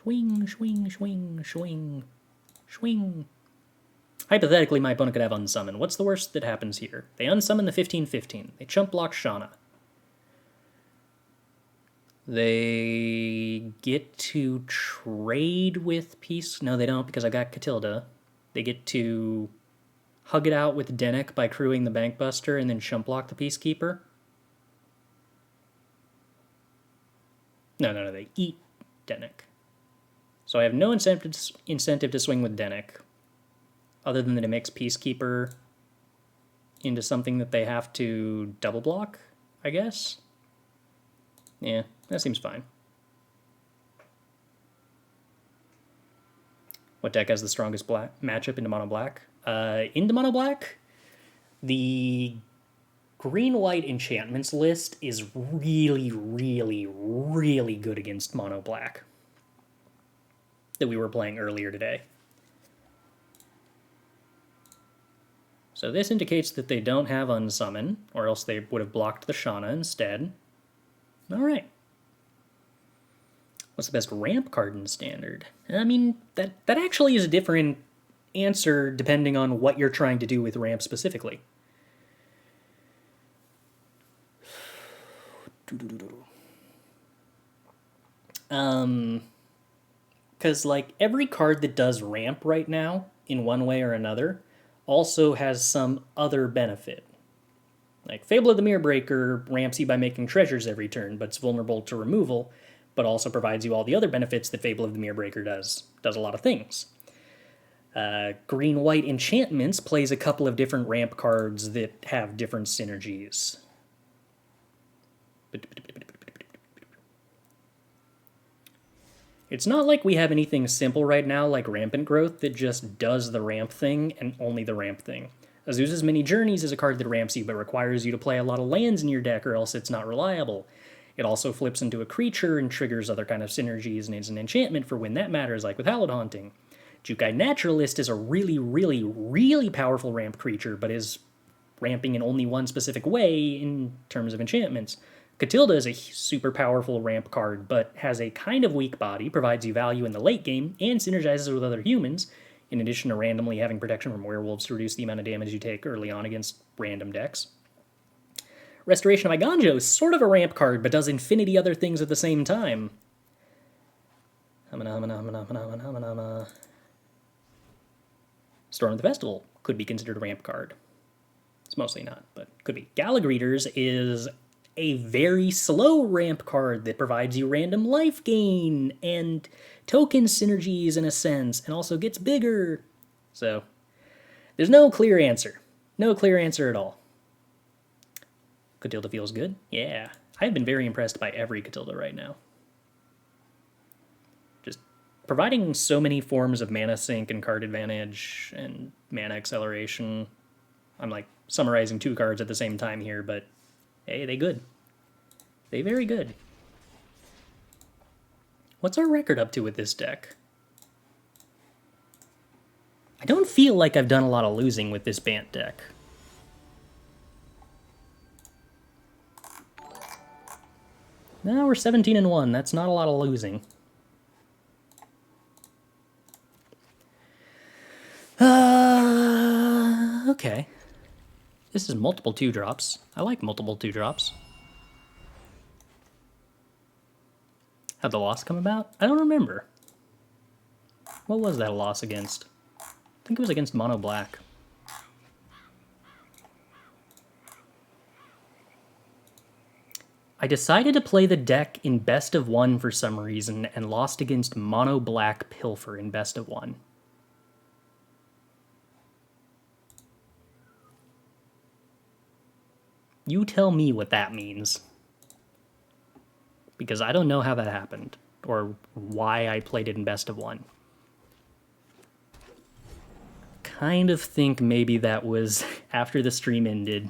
Swing, swing, swing, swing, swing. Hypothetically, my opponent could have unsummon. What's the worst that happens here? They unsummon the 15/15. They chump block Shanna. They get to trade with Peace. No, they don't, because I got Katilda. They get to hug it out with Dennick by crewing the Bankbuster and then chump block the Peacekeeper. No, they eat Dennick. So I have no incentive to swing with Dennick, other than that it makes Peacekeeper into something that they have to double block, I guess. Yeah, that seems fine. What deck has the strongest matchup into mono black? Into mono black, the green-white enchantments list is really, really, really good against mono black that we were playing earlier today. So this indicates that they don't have unsummon, or else they would have blocked the Shanna instead. Alright. What's the best ramp card in Standard? I mean, that actually is a different answer depending on what you're trying to do with ramp specifically. Because, like, every card that does ramp right now, in one way or another, also has some other benefit. Like, Fable of the Mirror Breaker ramps you by making treasures every turn, but it's vulnerable to removal, but also provides you all the other benefits that Fable of the Mirror Breaker does. Does a lot of things. Green-white enchantments plays a couple of different ramp cards that have different synergies. It's not like we have anything simple right now like Rampant Growth that just does the ramp thing and only the ramp thing. Azusa's Many Journeys is a card that ramps you but requires you to play a lot of lands in your deck or else it's not reliable. It also flips into a creature and triggers other kind of synergies and is an enchantment for when that matters, like with Hallowed Haunting. Jukai Naturalist is a really, really, really powerful ramp creature, but is ramping in only one specific way in terms of enchantments. Katilda is a super powerful ramp card, but has a kind of weak body, provides you value in the late game, and synergizes with other humans, in addition to randomly having protection from werewolves to reduce the amount of damage you take early on against random decks. Restoration of Eiganjo is sort of a ramp card, but does infinity other things at the same time. Storm of the Festival could be considered a ramp card. It's mostly not, but could be. Gala Greeters is a very slow ramp card that provides you random life gain and token synergies in a sense, and also gets bigger. So, there's no clear answer. No clear answer at all. Katilda feels good? Yeah. I've been very impressed by every Katilda right now. Just providing so many forms of mana sink and card advantage and mana acceleration. I'm like summarizing 2 cards at the same time here, but hey, they good. They very good. What's our record up to with this deck? I don't feel like I've done a lot of losing with this Bant deck. No, we're 17-1. That's not a lot of losing. Okay. This is multiple 2-drops. I like multiple 2-drops. How'd the loss come about? I don't remember. What was that a loss against? I think it was against Mono Black. I decided to play the deck in best of 1 for some reason and lost against Mono Black Pilfer in best of 1. You tell me what that means. Because I don't know how that happened, or why I played it in best of 1. Kind of think maybe that was after the stream ended,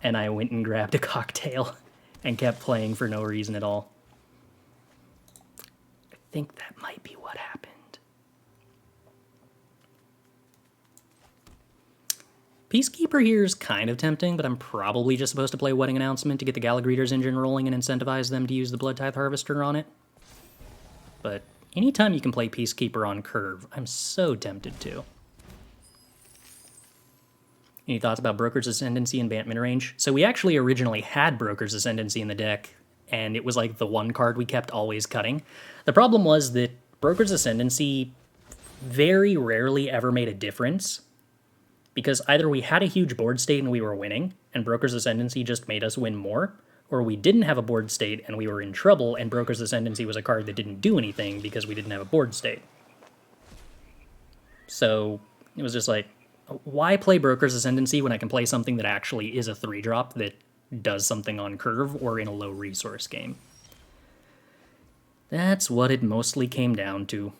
and I went and grabbed a cocktail and kept playing for no reason at all. I think that might be what happened. Peacekeeper here is kind of tempting, but I'm probably just supposed to play Wedding Announcement to get the Gala Greeters engine rolling and incentivize them to use the Blood Tithe Harvester on it. But anytime you can play Peacekeeper on curve, I'm so tempted to. Any thoughts about Broker's Ascendancy and Bant Midrange? So we actually originally had Broker's Ascendancy in the deck, and it was like the one card we kept always cutting. The problem was that Broker's Ascendancy very rarely ever made a difference, because either we had a huge board state and we were winning, and Broker's Ascendancy just made us win more, or we didn't have a board state and we were in trouble, and Broker's Ascendancy was a card that didn't do anything because we didn't have a board state. So it was just like, why play Broker's Ascendancy when I can play something that actually is a 3-drop that does something on curve or in a low resource game? That's what it mostly came down to.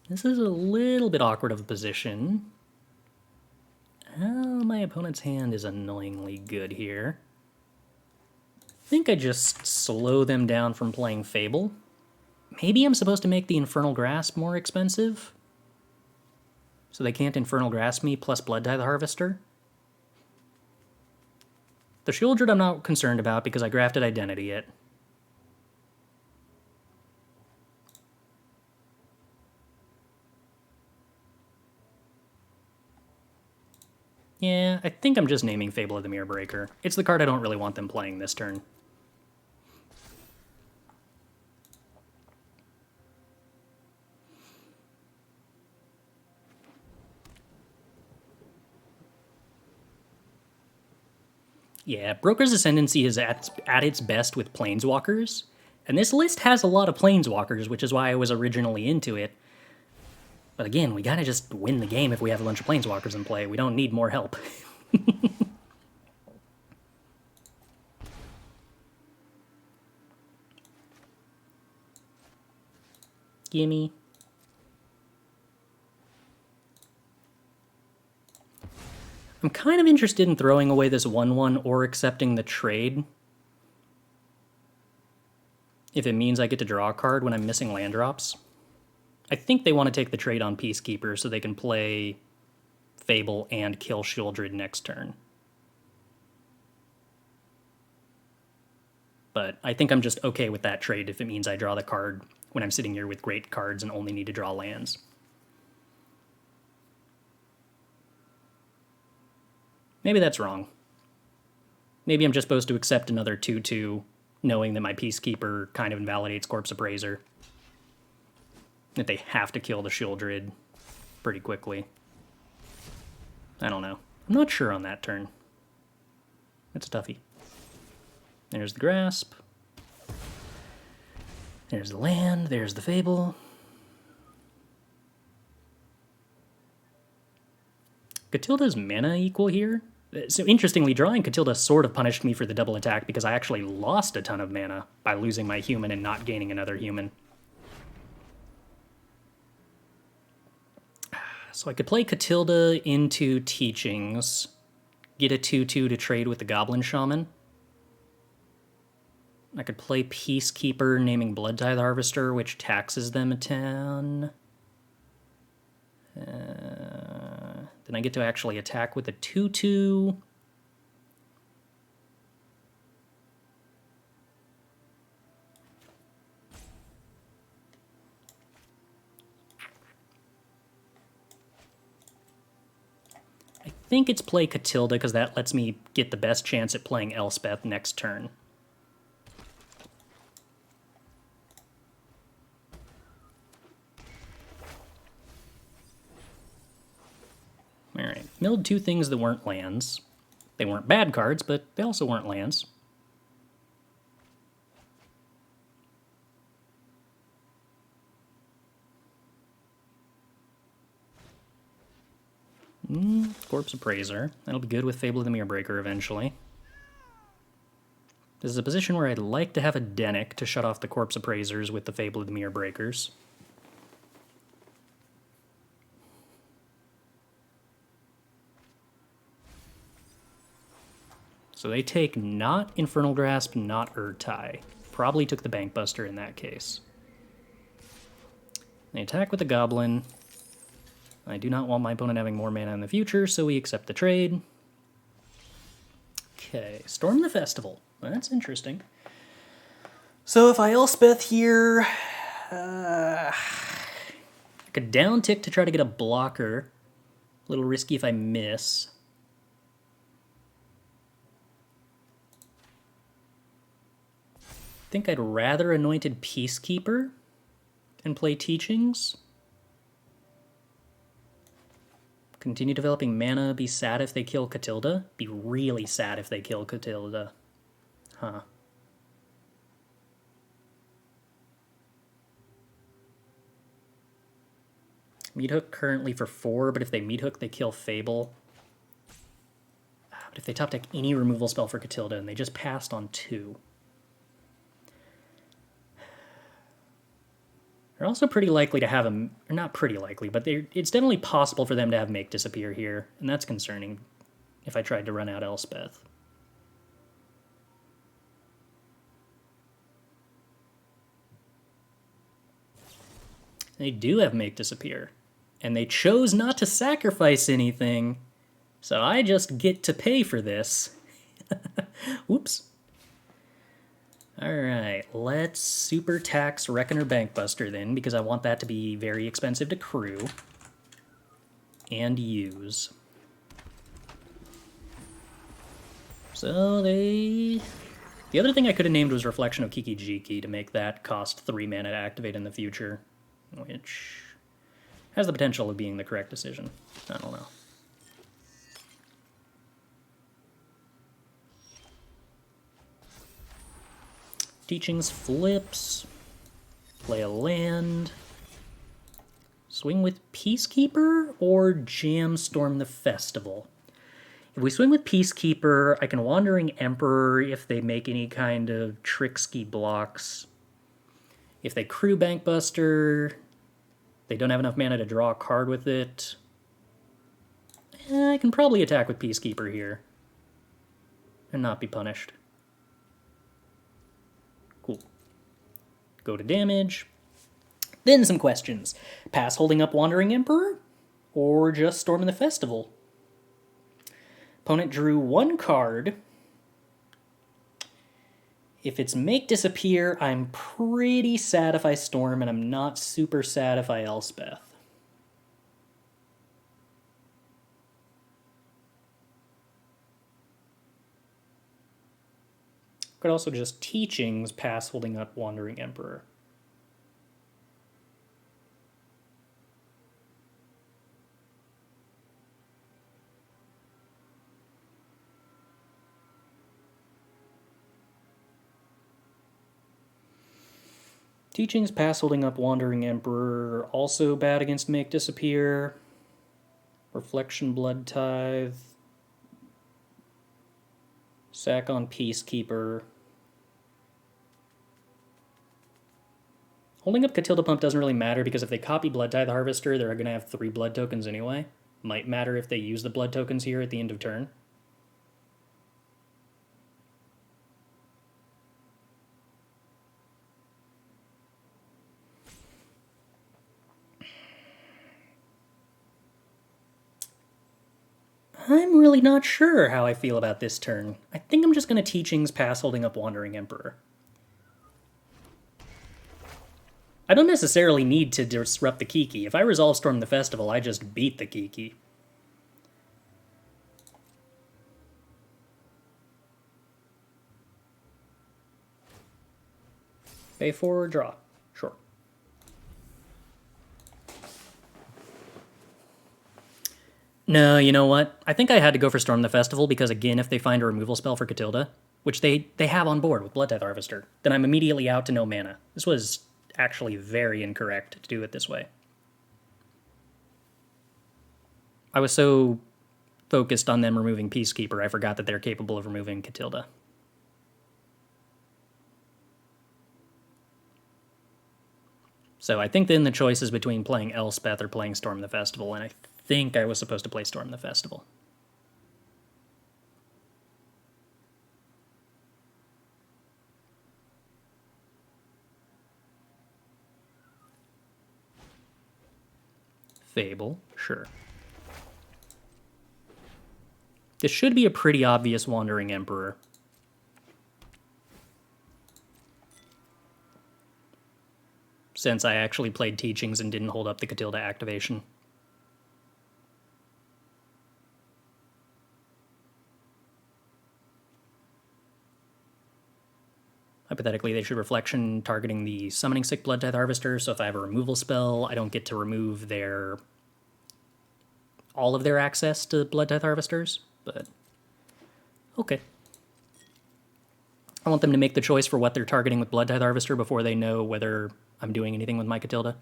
This is a little bit awkward of a position. Oh, my opponent's hand is annoyingly good here. I think I just slow them down from playing Fable. Maybe I'm supposed to make the Infernal Grasp more expensive, so they can't Infernal Grasp me plus Blood Tithe Harvester. The Shieldred I'm not concerned about because I Grafted Identity it. Yeah, I think I'm just naming Fable of the Mirror Breaker. It's the card I don't really want them playing this turn. Yeah, Broker's Ascendancy is at its best with Planeswalkers, and this list has a lot of Planeswalkers, which is why I was originally into it. But again, we gotta just win the game if we have a bunch of Planeswalkers in play. We don't need more help. Gimme. I'm kind of interested in throwing away this 1/1 or accepting the trade. If it means I get to draw a card when I'm missing land drops. I think they want to take the trade on Peacekeeper so they can play Fable and kill Shieldred next turn. But I think I'm just okay with that trade if it means I draw the card when I'm sitting here with great cards and only need to draw lands. Maybe that's wrong. Maybe I'm just supposed to accept another 2/2, knowing that my Peacekeeper kind of invalidates Corpse Appraiser. That they have to kill the Shieldred pretty quickly. I don't know. I'm not sure on that turn. It's a toughie. There's the Grasp. There's the land. There's the Fable. Katilda's mana equal here. So interestingly, drawing Katilda sort of punished me for the double attack because I actually lost a ton of mana by losing my human and not gaining another human. So I could play Katilda into Teachings, get a 2/2 to trade with the Goblin Shaman. I could play Peacekeeper, naming Blood Tithe Harvester, which taxes them a 10. Then I get to actually attack with a 2/2. I think it's play Katilda because that lets me get the best chance at playing Elspeth next turn. Alright, milled two things that weren't lands. They weren't bad cards, but they also weren't lands. Corpse Appraiser. That'll be good with Fable of the Mirrorbreaker eventually. This is a position where I'd like to have a Dennick to shut off the Corpse Appraisers with the Fable of the Mirrorbreakers. So they take not Infernal Grasp, not Urtai. Probably took the Bankbuster in that case. They attack with the Goblin. I do not want my opponent having more mana in the future, so we accept the trade. Okay, Storm the Festival. That's interesting. So if I Elspeth here, I could down tick to try to get a blocker. A little risky if I miss. I think I'd rather Anointed Peacekeeper and play Teachings. Continue developing mana, be sad if they kill Katilda. Be really sad if they kill Katilda. Huh. Meat Hook currently for 4, but if they Meat Hook, they kill Fable. But if they top deck any removal spell for Katilda and they just passed on 2. They're also pretty likely to have a... Or not pretty likely, but it's definitely possible for them to have Make Disappear here, and that's concerning if I tried to run out Elspeth. They do have Make Disappear, and they chose not to sacrifice anything, so I just get to pay for this. Whoops. Alright, let's super tax Reckoner Bankbuster then, because I want that to be very expensive to crew and use. So the other thing I could have named was Reflection of Kiki Jiki to make that cost 3 mana to activate in the future, which has the potential of being the correct decision. I don't know. Teachings flips, play a land, swing with Peacekeeper, or jam Storm the Festival. If we swing with Peacekeeper, I can Wandering Emperor if they make any kind of tricksky blocks. If they crew Bankbuster, they don't have enough mana to draw a card with it. I can probably attack with Peacekeeper here. And not be punished. Cool. Go to damage. Then some questions. Pass holding up Wandering Emperor? Or just Storming the Festival? Opponent drew 1 card. If it's Make Disappear, I'm pretty sad if I Storm, and I'm not super sad if I Elspeth. Could also just Teachings, pass holding up Wandering Emperor. Teachings, pass holding up Wandering Emperor, also bad against Make Disappear. Reflection, Blood Tithe. Sack on Peacekeeper. Holding up Katilda Pump doesn't really matter because if they copy Blood Tithe Harvester, they're going to have 3 blood tokens anyway. Might matter if they use the blood tokens here at the end of turn. I'm really not sure how I feel about this turn. I think I'm just going to Teachings, pass holding up Wandering Emperor. I don't necessarily need to disrupt the Kiki. If I resolve Storm the Festival, I just beat the Kiki. Pay for draw. Sure. No, you know what? I think I had to go for Storm the Festival because, again, if they find a removal spell for Katilda, which they have on board with Blood Tithe Harvester, then I'm immediately out to no mana. This was actually very incorrect to do it this way. I was so focused on them removing Peacekeeper, I forgot that they're capable of removing Katilda. So I think then the choice is between playing Elspeth or playing Storm the Festival, and I think I was supposed to play Storm the Festival. Fable, sure. This should be a pretty obvious Wandering Emperor. Since I actually played Teachings and didn't hold up the Katilda activation. Hypothetically, they should Reflection targeting the Summoning Sick Blood Tithe Harvester, so if I have a removal spell, I don't get to remove all of their access to Blood Tithe Harvesters, but okay. I want them to make the choice for what they're targeting with Blood Tithe Harvester before they know whether I'm doing anything with my Katilda.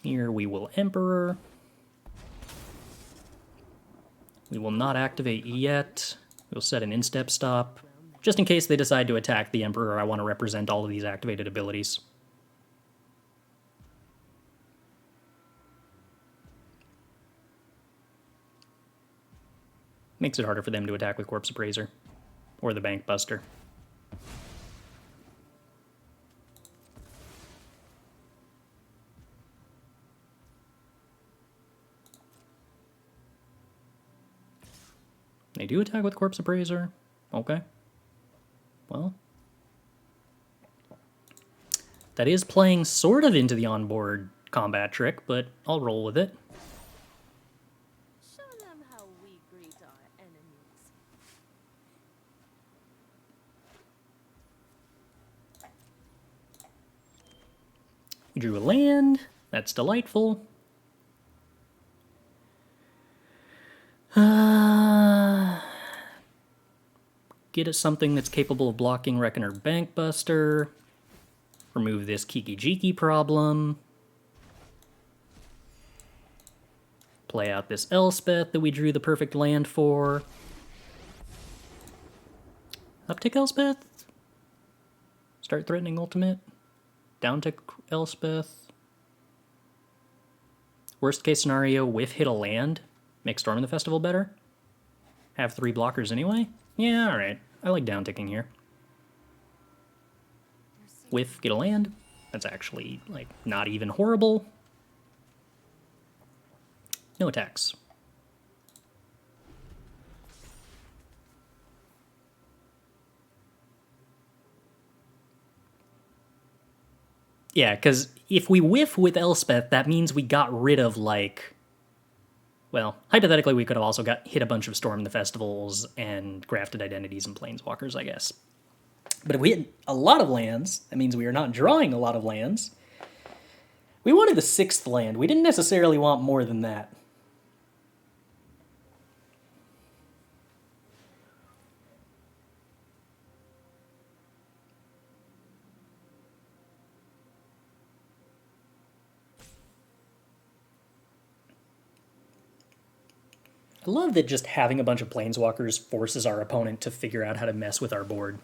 Here we will Emperor. We will not activate yet. We'll set an instep stop. Just in case they decide to attack the Emperor, I want to represent all of these activated abilities. Makes it harder for them to attack with Corpse Appraiser. Or the Bank Buster. They do attack with Corpse Appraiser. Okay. Well. That is playing sort of into the onboard combat trick, but I'll roll with it. Show them how we greet our enemies. We drew a land. That's delightful. Get us something that's capable of blocking Reckoner Bankbuster. Remove this Kiki Jiki problem. Play out this Elspeth that we drew the perfect land for. Uptick Elspeth? Start threatening ultimate? Down to Elspeth. Worst case scenario, whiff hit a land. Make Storm in the Festival better. Have 3 blockers anyway? Yeah, alright. I like down-ticking here. Whiff, get a land. That's actually, like, not even horrible. No attacks. Yeah, because if we whiff with Elspeth, that means we got rid of, like... Well, hypothetically, we could have also hit a bunch of Storm the Festivals and Grafted Identities and Planeswalkers, I guess. But if we hit a lot of lands, that means we are not drawing a lot of lands. We wanted the 6th land. We didn't necessarily want more than that. I love that just having a bunch of Planeswalkers forces our opponent to figure out how to mess with our board.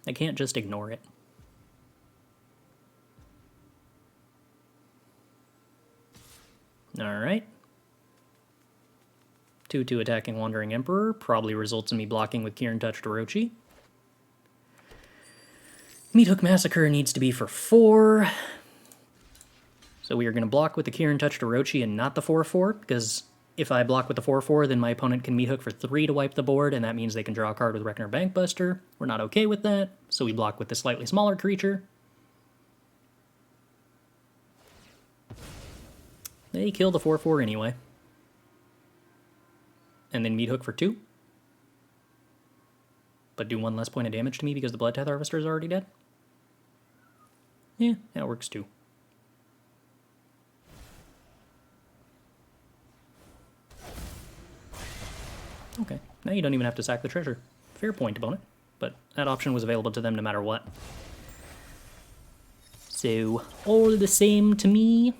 I can't just ignore it. Alright. 2/2 attacking Wandering Emperor probably results in me blocking with Kirin Touch Orochi. Meathook Massacre needs to be for 4. So we are going to block with the Kirin Touch Orochi and not the 4/4, because if I block with the 4/4, then my opponent can Meathook for 3 to wipe the board, and that means they can draw a card with Reckoner Bankbuster. We're not okay with that, so we block with the slightly smaller creature. They kill the 4/4 anyway. And then Meathook for 2. But do 1 less point of damage to me because the Bloodtithe Harvester is already dead? Yeah, that works too. Okay, now you don't even have to sack the treasure. Fair point, opponent. But that option was available to them no matter what. So, all the same to me.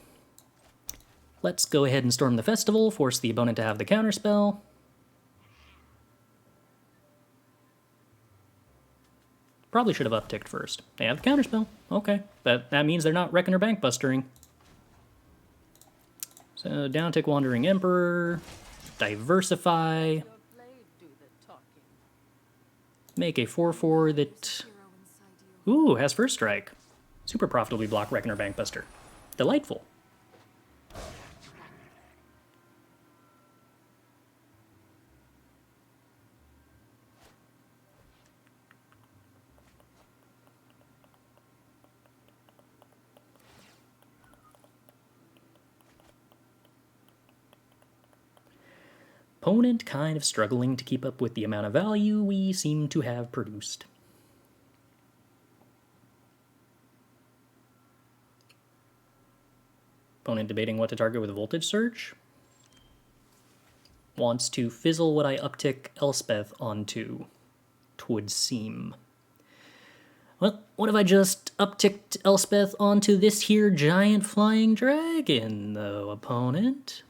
Let's go ahead and Storm the Festival, force the opponent to have the counterspell. Probably should have upticked first. They have the counterspell. Okay, that means they're not Reckoner Bankbustering. So, downtick Wandering Emperor, diversify. Make a 4/4 that, ooh, has first strike. Super profitably block Reckoner Bankbuster. Delightful. Opponent kind of struggling to keep up with the amount of value we seem to have produced. Opponent debating what to target with a Voltage Surge. Wants to fizzle what I uptick Elspeth onto, 'twould seem. Well, what if I just upticked Elspeth onto this here giant flying dragon, though, opponent?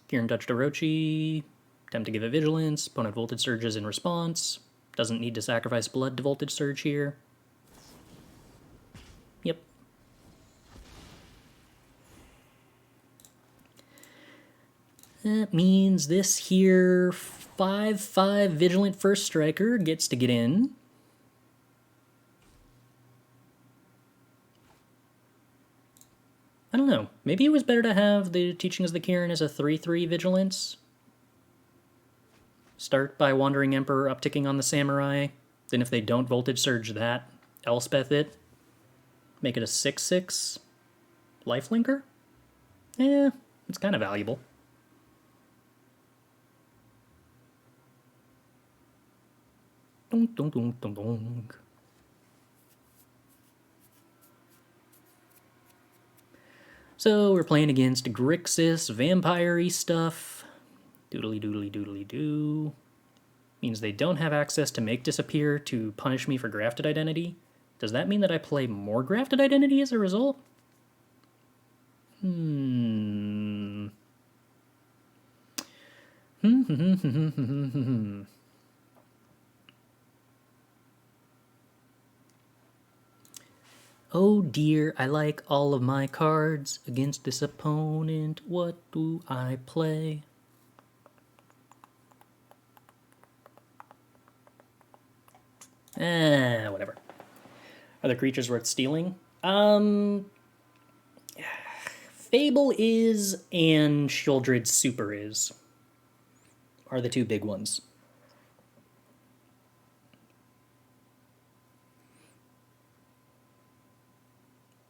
Kirin touched Orochi, attempt to give it Vigilance, opponent Voltage Surges in response, doesn't need to sacrifice blood to Voltage Surge here. Yep. That means this here 5/5 Vigilant First Striker gets to get in. I don't know. Maybe it was better to have the Teachings of the Kirin as a 3/3 Vigilance. Start by Wandering Emperor upticking on the Samurai. Then if they don't Voltage Surge that, Elspeth it. Make it a 6/6 Lifelinker? Eh, it's kind of valuable. Dong, dong, dong, dong, dong. So we're playing against Grixis, vampire-y stuff. Doodly doodly doodly doo. Means they don't have access to Make Disappear to punish me for Grafted Identity. Does that mean that I play more Grafted Identity as a result? Oh dear, I like all of my cards. Against this opponent, what do I play? Whatever. Are the creatures worth stealing? Fable is and Shieldred Super is. Are the two big ones.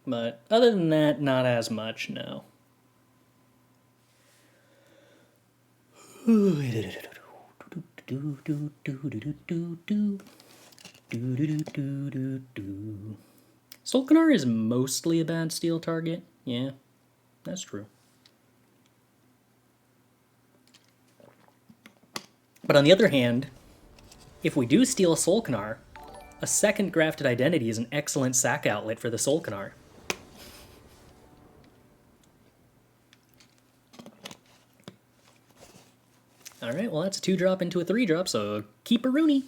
But other than that, not as much, no. Solkanar is mostly a bad steal target. Yeah, that's true. But on the other hand, if we do steal Solkanar, a second Grafted Identity is an excellent sack outlet for the Solkanar. Alright, well that's a 2-drop into a 3-drop, so keep a Rooney.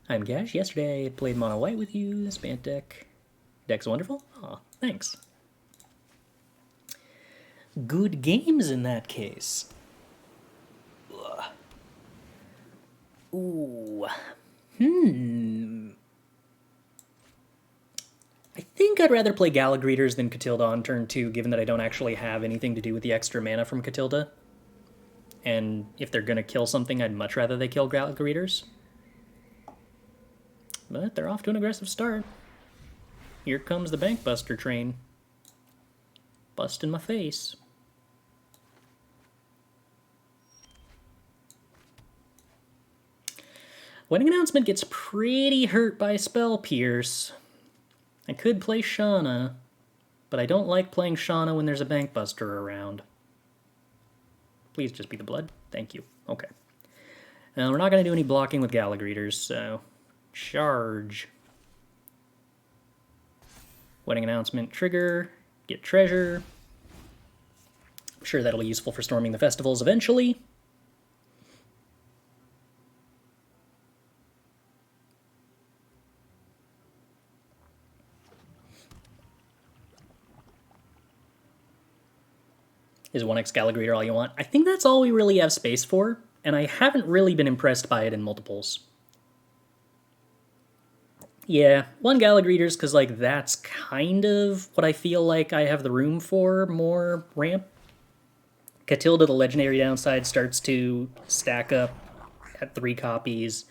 I'm Gash. Yesterday I played mono white with you, this Bant deck. Deck's wonderful? Aw, thanks. Good games in that case. Ugh. Ooh. I think I'd rather play Gala Greeters than Katilda on turn 2, given that I don't actually have anything to do with the extra mana from Katilda. And if they're going to kill something, I'd much rather they kill Gala Greeters. But they're off to an aggressive start. Here comes the Bankbuster train. Busting my face. Wedding Announcement gets pretty hurt by Spell Pierce. I could play Shanna, but I don't like playing Shanna when there's a Bankbuster around. Please just be the blood. Thank you. Okay. Now, we're not going to do any blocking with Gala Greeters, so charge. Wedding Announcement trigger, get treasure. I'm sure that'll be useful for storming the festivals eventually. Is 1x Gala Greeter all you want? I think that's all we really have space for, and I haven't really been impressed by it in multiples. Yeah, 1 Gala Greeters, because like that's kind of what I feel like I have the room for, more ramp. Katilda, the legendary downside, starts to stack up at 3 copies.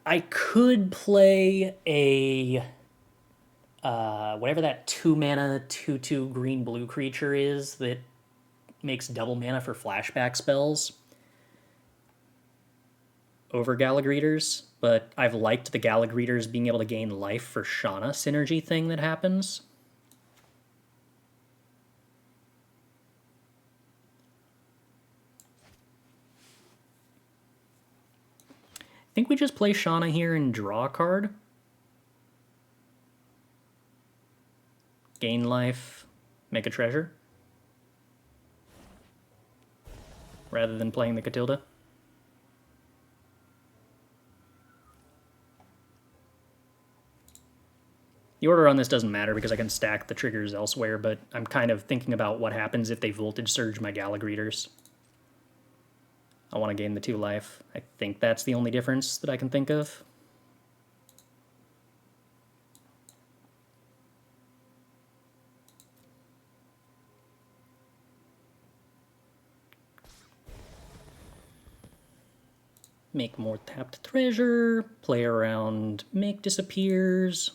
I could play a whatever that 2-mana 2/2 green-blue creature is that makes double mana for flashback spells over Gala Greeters, but I've liked the Gala Greeters being able to gain life for Shanna synergy thing that happens. I think we just play Shanna here and draw a card. Gain life, make a treasure. Rather than playing the Katilda. The order on this doesn't matter because I can stack the triggers elsewhere, but I'm kind of thinking about what happens if they Voltage Surge my Gala Greeters. I want to gain the 2 life. I think that's the only difference that I can think of. Make more tapped treasure, play around, make disappears,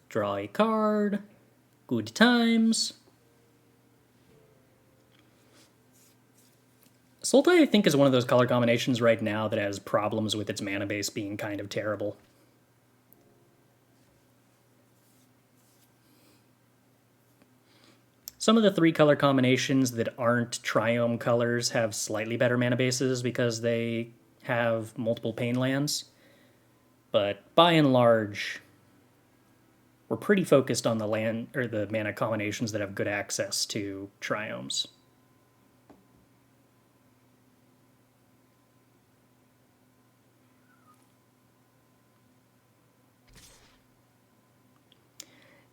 draw a card, good times. Sultai, I think, is one of those color combinations right now that has problems with its mana base being kind of terrible. Some of the 3 color combinations that aren't Triome colors have slightly better mana bases because they have multiple pain lands. But by and large, we're pretty focused on the land or the mana combinations that have good access to triomes.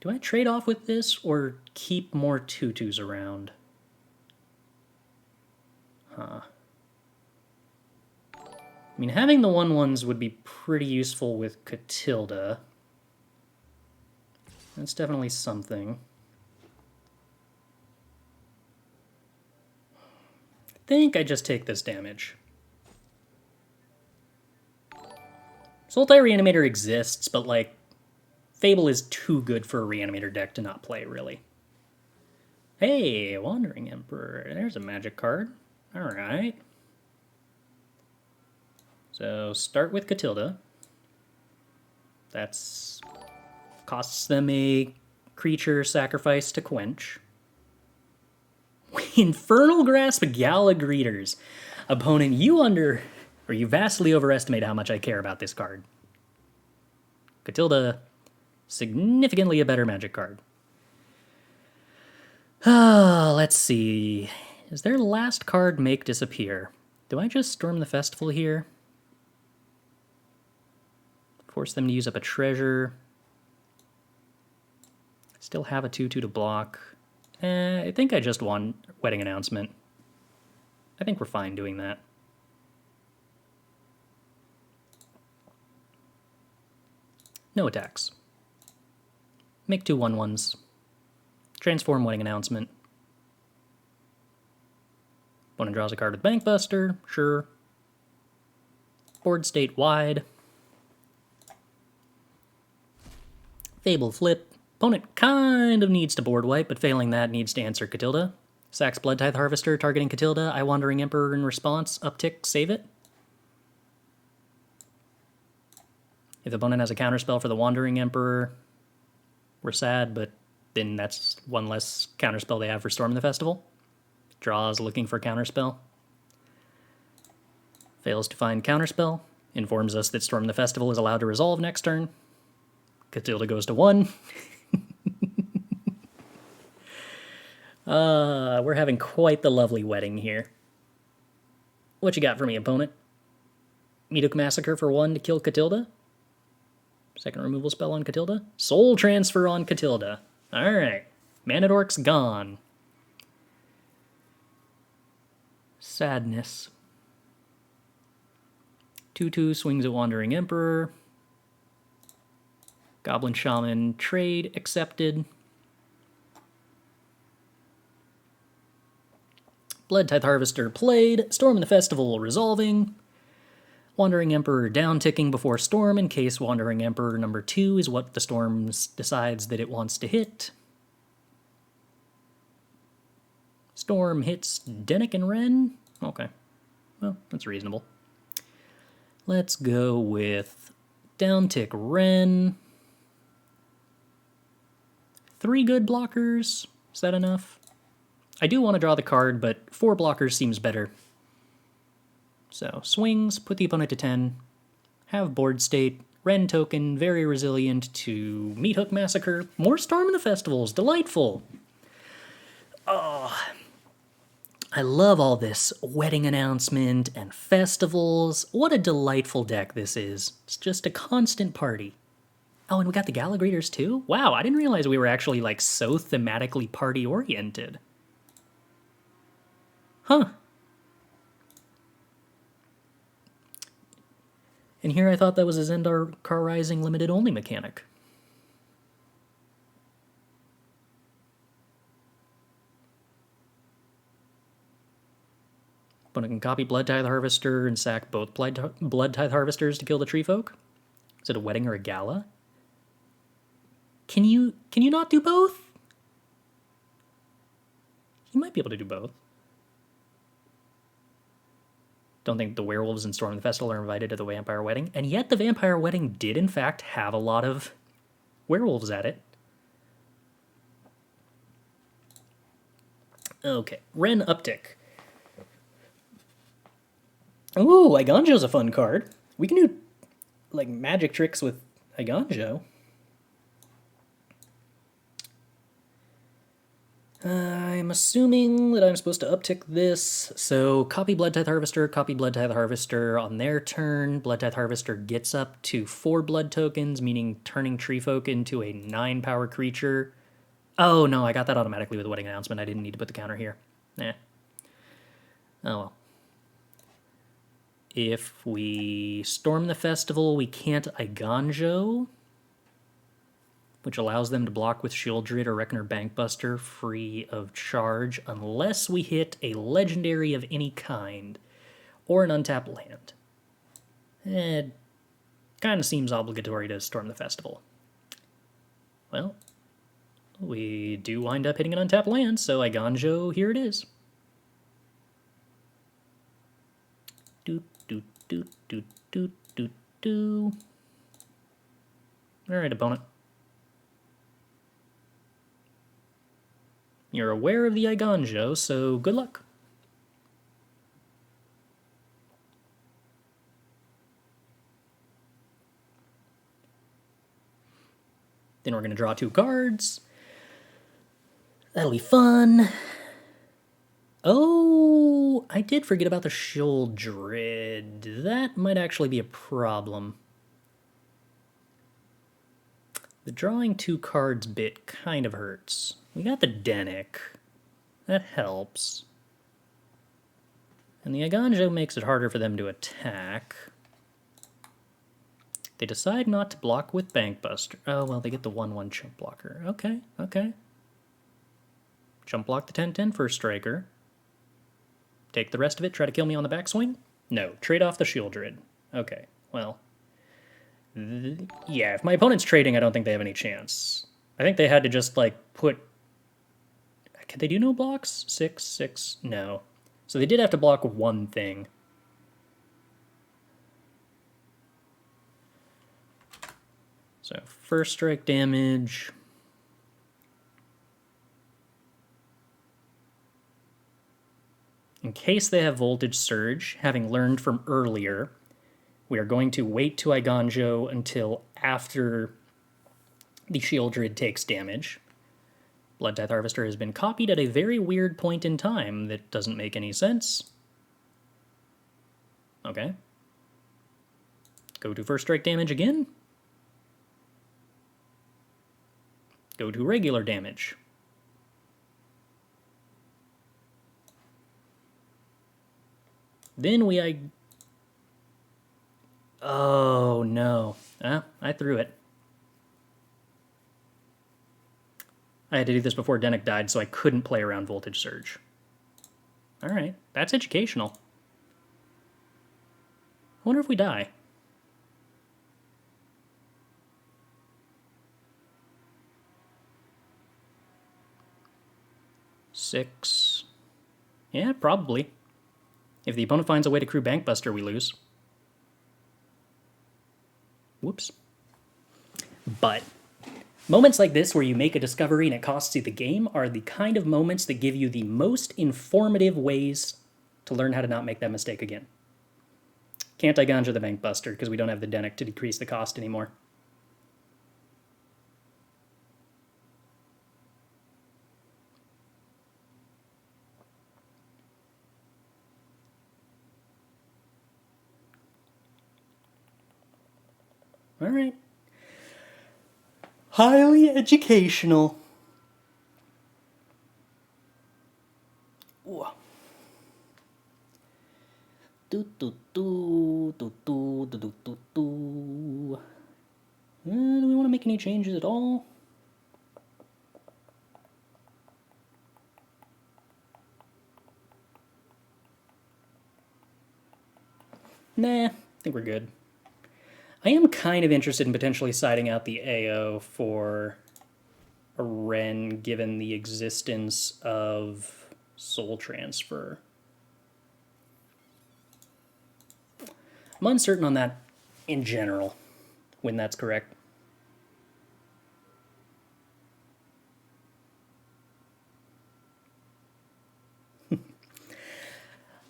Do I trade off with this or keep more 2/2s around? Huh. I mean, having the 1/1s would be pretty useful with Katilda. That's definitely something. I think I just take this damage. Sultai Reanimator exists, but like, Fable is too good for a Reanimator deck to not play, really. Hey, Wandering Emperor. There's a magic card. Alright. So, start with Katilda. That's... costs them a creature sacrifice to quench. Infernal Grasp Gala Greeters. Opponent, you vastly overestimate how much I care about this card. Katilda, significantly a better magic card. Let's see. Is their last card Make Disappear? Do I just Storm the Festival here? Force them to use up a treasure. Still have a 2/2 to block. I think I just won Wedding Announcement. I think we're fine doing that. No attacks. Make 2 1/1s. Transform Wedding Announcement. Opponent draws a card with Bankbuster. Sure. Board state wide. Fable flip. Opponent kind of needs to board wipe, but failing that needs to answer Katilda. Sacks Blood Tithe Harvester, targeting Katilda. I Wandering Emperor in response. Uptick, save it. If the opponent has a counterspell for the Wandering Emperor, we're sad, but then that's one less counterspell they have for Storm the Festival. Draws looking for counterspell. Fails to find counterspell. Informs us that Storm the Festival is allowed to resolve next turn. Katilda goes to 1. We're having quite the lovely wedding here. What you got for me, opponent? Meduk Massacre for 1 to kill Katilda? Second removal spell on Katilda? Soul Transfer on Katilda. Alright. Manadork's gone. Sadness. 2/2 swings at Wandering Emperor. Goblin Shaman trade accepted. Blood Tithe Harvester played. Storm in the Festival resolving. Wandering Emperor down-ticking before Storm in case Wandering Emperor number 2 is what the Storm decides that it wants to hit. Storm hits Dennick and Wrenn. Okay. Well, that's reasonable. Let's go with down-tick Wrenn. 3 good blockers. Is that enough? I do want to draw the card, but 4 blockers seems better. So, swings, put the opponent to 10. Have board state. Wrenn token, very resilient to Meathook Massacre. More Storm in the Festivals. Delightful. Oh, I love all this wedding announcement and festivals. What a delightful deck this is. It's just a constant party. Oh, and we got the Gala Greeters too? Wow, I didn't realize we were actually like so thematically party-oriented. Huh. And here I thought that was a Adarkar Rising limited only mechanic. Opponent can copy Blood Tithe Harvester and sack both Blood Tithe Harvesters to kill the Tree Folk. Is it a wedding or a gala? Can you not do both? You might be able to do both. Don't think the werewolves in Storm the Festival are invited to the vampire wedding, and yet the vampire wedding did in fact have a lot of werewolves at it. Okay, Wrenn uptick. Ooh, Eiganjo's a fun card. We can do like magic tricks with Eiganjo. I'm assuming that I'm supposed to uptick this, so copy Blood Tithe Harvester on their turn. Blood Tithe Harvester gets up to 4 blood tokens, meaning turning Tree Folk into a 9-power creature. Oh no, I got that automatically with the Wedding Announcement. I didn't need to put the counter here. Oh well. If we storm the festival, we can't Eiganjo, which allows them to block with Shieldred or Reckoner Bankbuster free of charge unless we hit a legendary of any kind or an untapped land. It kind of seems obligatory to storm the festival. Well, we do wind up hitting an untapped land, so Eiganjo, here it is. Doot, doot, doot, doot, doot, doot, doot. Alright, opponent. You're aware of the Eiganjo, so good luck. Then we're going to draw 2 cards. That'll be fun. Oh, I did forget about the Shieldred. That might actually be a problem. The drawing 2 cards bit kind of hurts. We got the Dennick. That helps. And the Eiganjo makes it harder for them to attack. They decide not to block with Bankbuster. Oh, well, they get the 1/1 chump blocker. Okay, okay. Chump block the 10/10 first striker. Take the rest of it, try to kill me on the backswing? No, trade off the Shieldred. Okay, well. Yeah, if my opponent's trading, I don't think they have any chance. I think they had to just, like, put... Can they do no blocks? 6, 6? No. So they did have to block 1 thing. So, first strike damage. In case they have Voltage Surge, having learned from earlier, we are going to wait to Eiganjo until after the Shieldred takes damage. Blood Tithe Harvester has been copied at a very weird point in time that doesn't make any sense. Okay. Go to first strike damage again. Go to regular damage. Then we... Oh, no. I threw it. I had to do this before Dennick died, so I couldn't play around Voltage Surge. Alright, that's educational. I wonder if we die. Six. Yeah, probably. If the opponent finds a way to crew Bankbuster, we lose. Whoops. But moments like this where you make a discovery and it costs you the game are the kind of moments that give you the most informative ways to learn how to not make that mistake again. Can't Eiganjo the Bankbuster because we don't have the Dennick to decrease the cost anymore. All right. Highly educational. Ooh. Do do do do do do do do. Do we want to make any changes at all? Nah, I think we're good. I am kind of interested in potentially siding out the AO for a Wrenn, given the existence of Soul Transfer. I'm uncertain on that in general, when that's correct.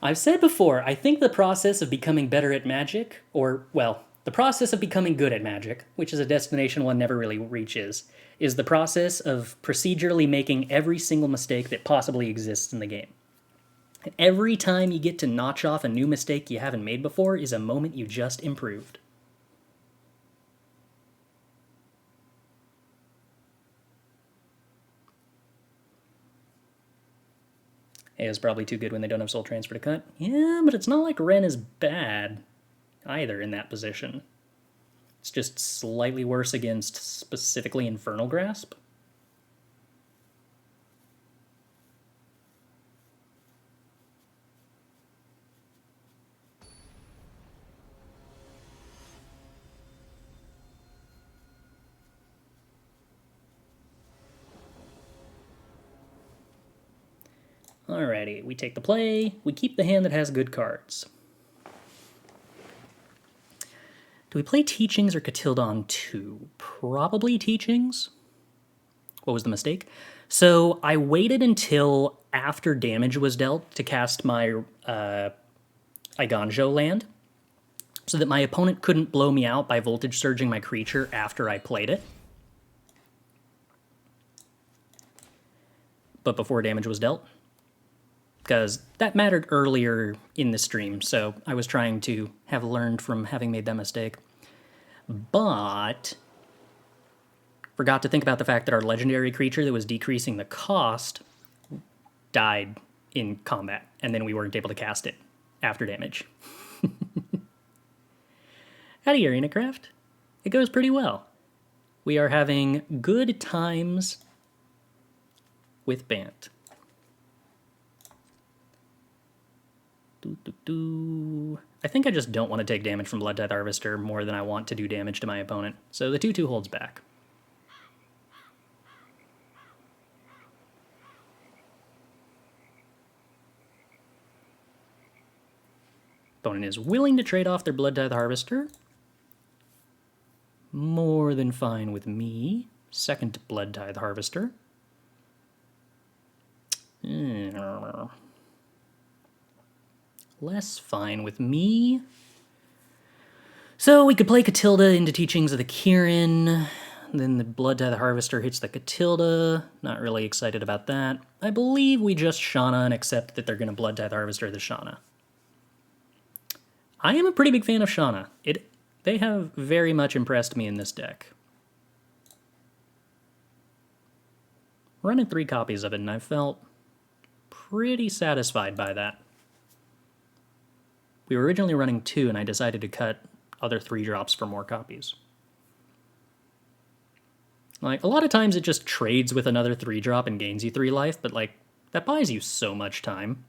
I've said before, I think the process of becoming better at Magic, or, well, The process of becoming good at Magic, which is a destination one never really reaches, is the process of procedurally making every single mistake that possibly exists in the game. And every time you get to notch off a new mistake you haven't made before is a moment you just improved. Is probably too good when they don't have Soul Transfer to cut. Yeah, but it's not like Wrenn is bad either in that position. It's just slightly worse against specifically Infernal Grasp. Alrighty, we take the play, we keep the hand that has good cards. Do we play Teachings or Katilda on 2? Probably Teachings. What was the mistake? So I waited until after damage was dealt to cast my Eiganjo land, so that my opponent couldn't blow me out by voltage surging my creature after I played it. But before damage was dealt. Because that mattered earlier in the stream, so I was trying to have learned from having made that mistake. But forgot to think about the fact that our legendary creature that was decreasing the cost died in combat, and then we weren't able to cast it after damage. Howdy, Arena Craft. It goes pretty well. We are having good times with Bant. I think I just don't want to take damage from Blood Tithe Harvester more than I want to do damage to my opponent, so the 2/2 holds back. Opponent is willing to trade off their Blood Tithe Harvester. More than fine with me. Second Blood Tithe Harvester. Less fine with me. So we could play Katilda into Teachings of the Kirin. Then the Blood Tithe Harvester hits the Katilda. Not really excited about that. I believe we just Shanna and accept that they're going to Blood Tithe Harvester the Shanna. I am a pretty big fan of Shanna. They have very much impressed me in this deck. Running 3 copies of it, and I felt pretty satisfied by that. We were originally running 2, and I decided to cut other 3 drops for more copies. Like, a lot of times it just trades with another 3 drop and gains you 3 life, but, like, that buys you so much time.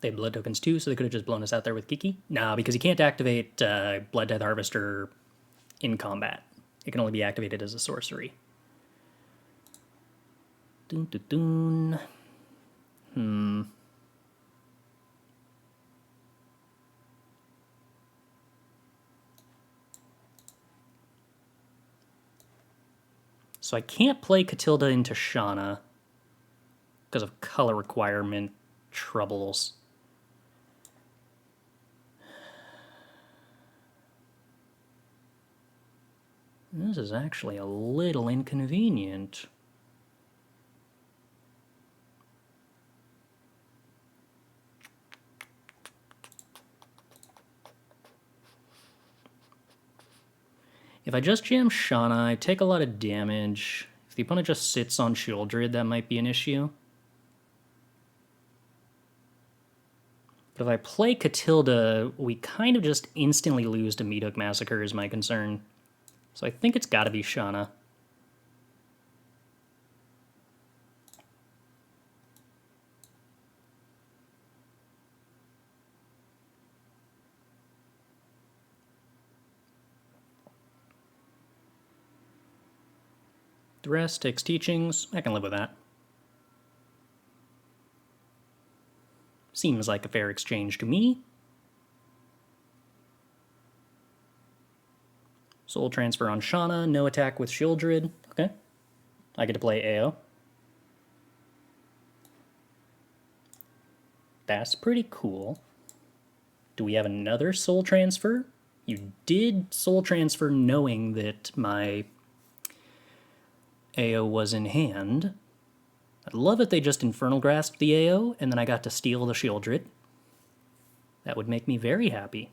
They had blood tokens too, so they could have just blown us out there with Kiki. Nah, because you can't activate Blood Tithe Harvester in combat. It can only be activated as a sorcery. Dun. So I can't play Katilda into Shanna because of color requirement troubles. This is actually a little inconvenient. If I just jam Shanna, I take a lot of damage. If the opponent just sits on Shieldred, that might be an issue. But if I play Katilda, we kind of just instantly lose to Meathook Massacre is my concern. So I think it's gotta be Shanna. The rest takes Teachings. I can live with that. Seems like a fair exchange to me. Soul Transfer on Shanna, no attack with Shieldred. Okay. I get to play AO. That's pretty cool. Do we have another soul transfer? You did soul transfer knowing that my AO was in hand. I'd love if they just Infernal Grasped the AO, and then I got to steal the Shieldred. That would make me very happy.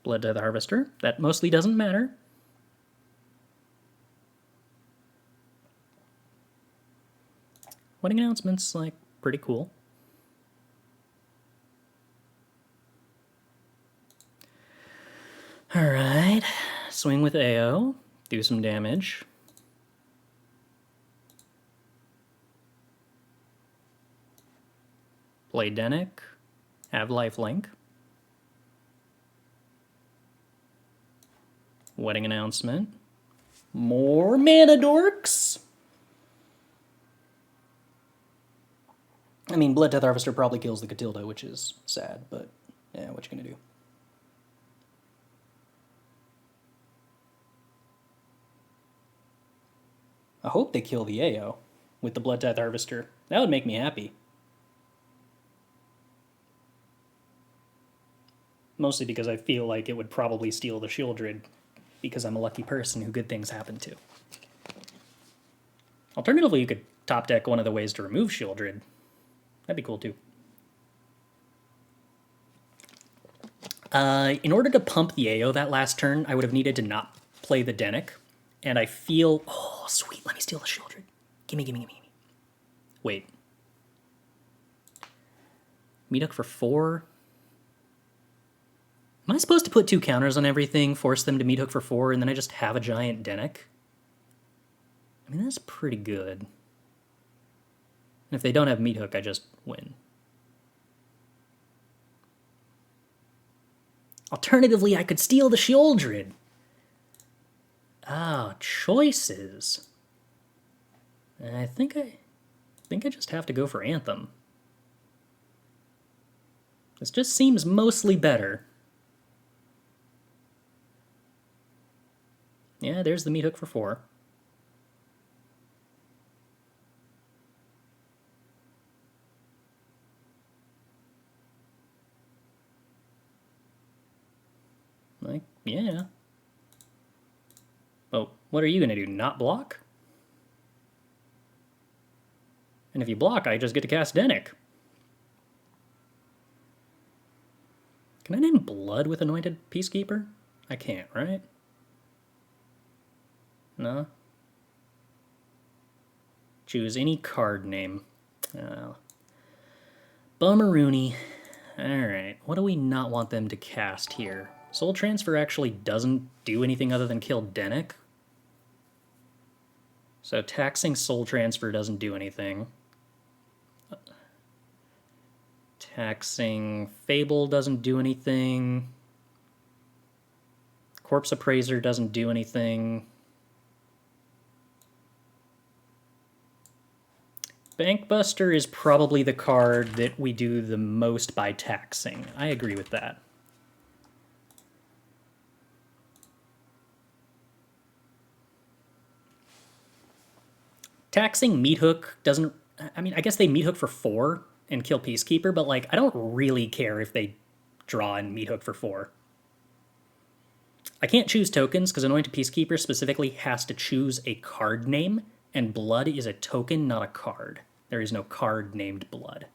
Blood to the Harvester. That mostly doesn't matter. Wedding Announcement's, like, pretty cool. Alright. Swing with AO. Do some damage. Play Dennick. Have lifelink. Wedding Announcement. More mana dorks! I mean, Blood Death Harvester probably kills the Katilda, which is sad, but yeah, what you gonna do? I hope they kill the AO with the Blood Death Harvester. That would make me happy. Mostly because I feel like it would probably steal the Shieldred, because I'm a lucky person who good things happen to. Alternatively, you could top deck one of the ways to remove Shieldred. That'd be cool too. In order to pump the AO that last turn, I would have needed to not play the Dennick. And I feel... Oh, sweet. Let me steal the Shieldred. Gimme, gimme, gimme. Wait. Meathook for 4. Am I supposed to put 2 counters on everything, force them to Meathook for 4, and then I just have a giant Dennick? I mean, that's pretty good. And if they don't have Meathook, I just win. Alternatively, I could steal the Shieldred. Ah, choices. I think I just have to go for Anthem. This just seems mostly better. Yeah, there's the Meathook for 4. Like, yeah. Oh, what are you going to do? Not block? And if you block, I just get to cast Dennick. Can I name Blood with Anointed Peacekeeper? I can't, right? No? Choose any card name. Bummeroony. Alright, what do we not want them to cast here? Soul Transfer actually doesn't do anything other than kill Dennick. So taxing Soul Transfer doesn't do anything. Taxing Fable doesn't do anything. Corpse Appraiser doesn't do anything. Bankbuster is probably the card that we do the most by taxing. I agree with that. Taxing Meathook doesn't... I mean, I guess they Meathook for 4 and kill Peacekeeper, but, like, I don't really care if they draw and Meathook for 4. I can't choose tokens because Anointed Peacekeeper specifically has to choose a card name, and Blood is a token, not a card. There is no card named Blood.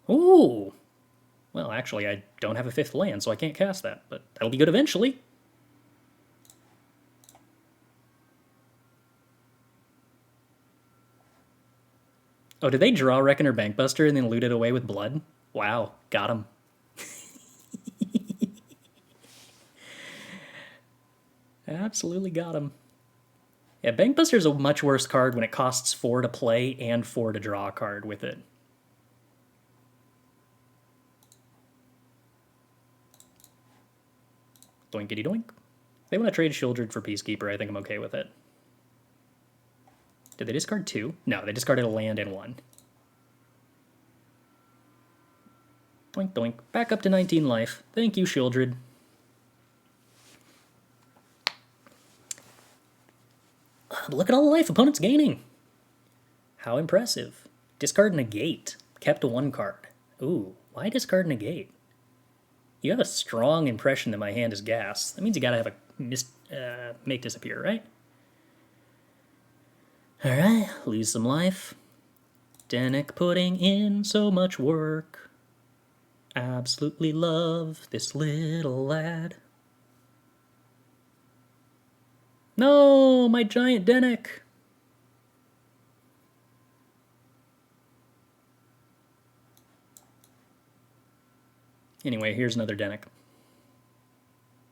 Ooh! Well, actually, I don't have a 5th land, so I can't cast that, but that'll be good eventually. Oh, did they draw Reckoner Bankbuster and then loot it away with Blood? Wow, got him. Absolutely got him. Yeah, Bankbuster's a much worse card when it costs 4 to play and 4 to draw a card with it. Doinkity doink. If they want to trade Shieldred for Peacekeeper, I think I'm okay with it. Did they discard 2? No, they discarded a land and 1. Doink doink. Back up to 19 life. Thank you, Shieldred. Look at all the life opponent's gaining. How impressive. Discard Negate. Kept 1 card. Ooh, why discard Negate? You have a strong impression that my hand is gas. That means you gotta have a make disappear, right? Alright, lose some life. Dennick putting in so much work. Absolutely love this little lad. No, my giant Dennick. Anyway, here's another Dennick.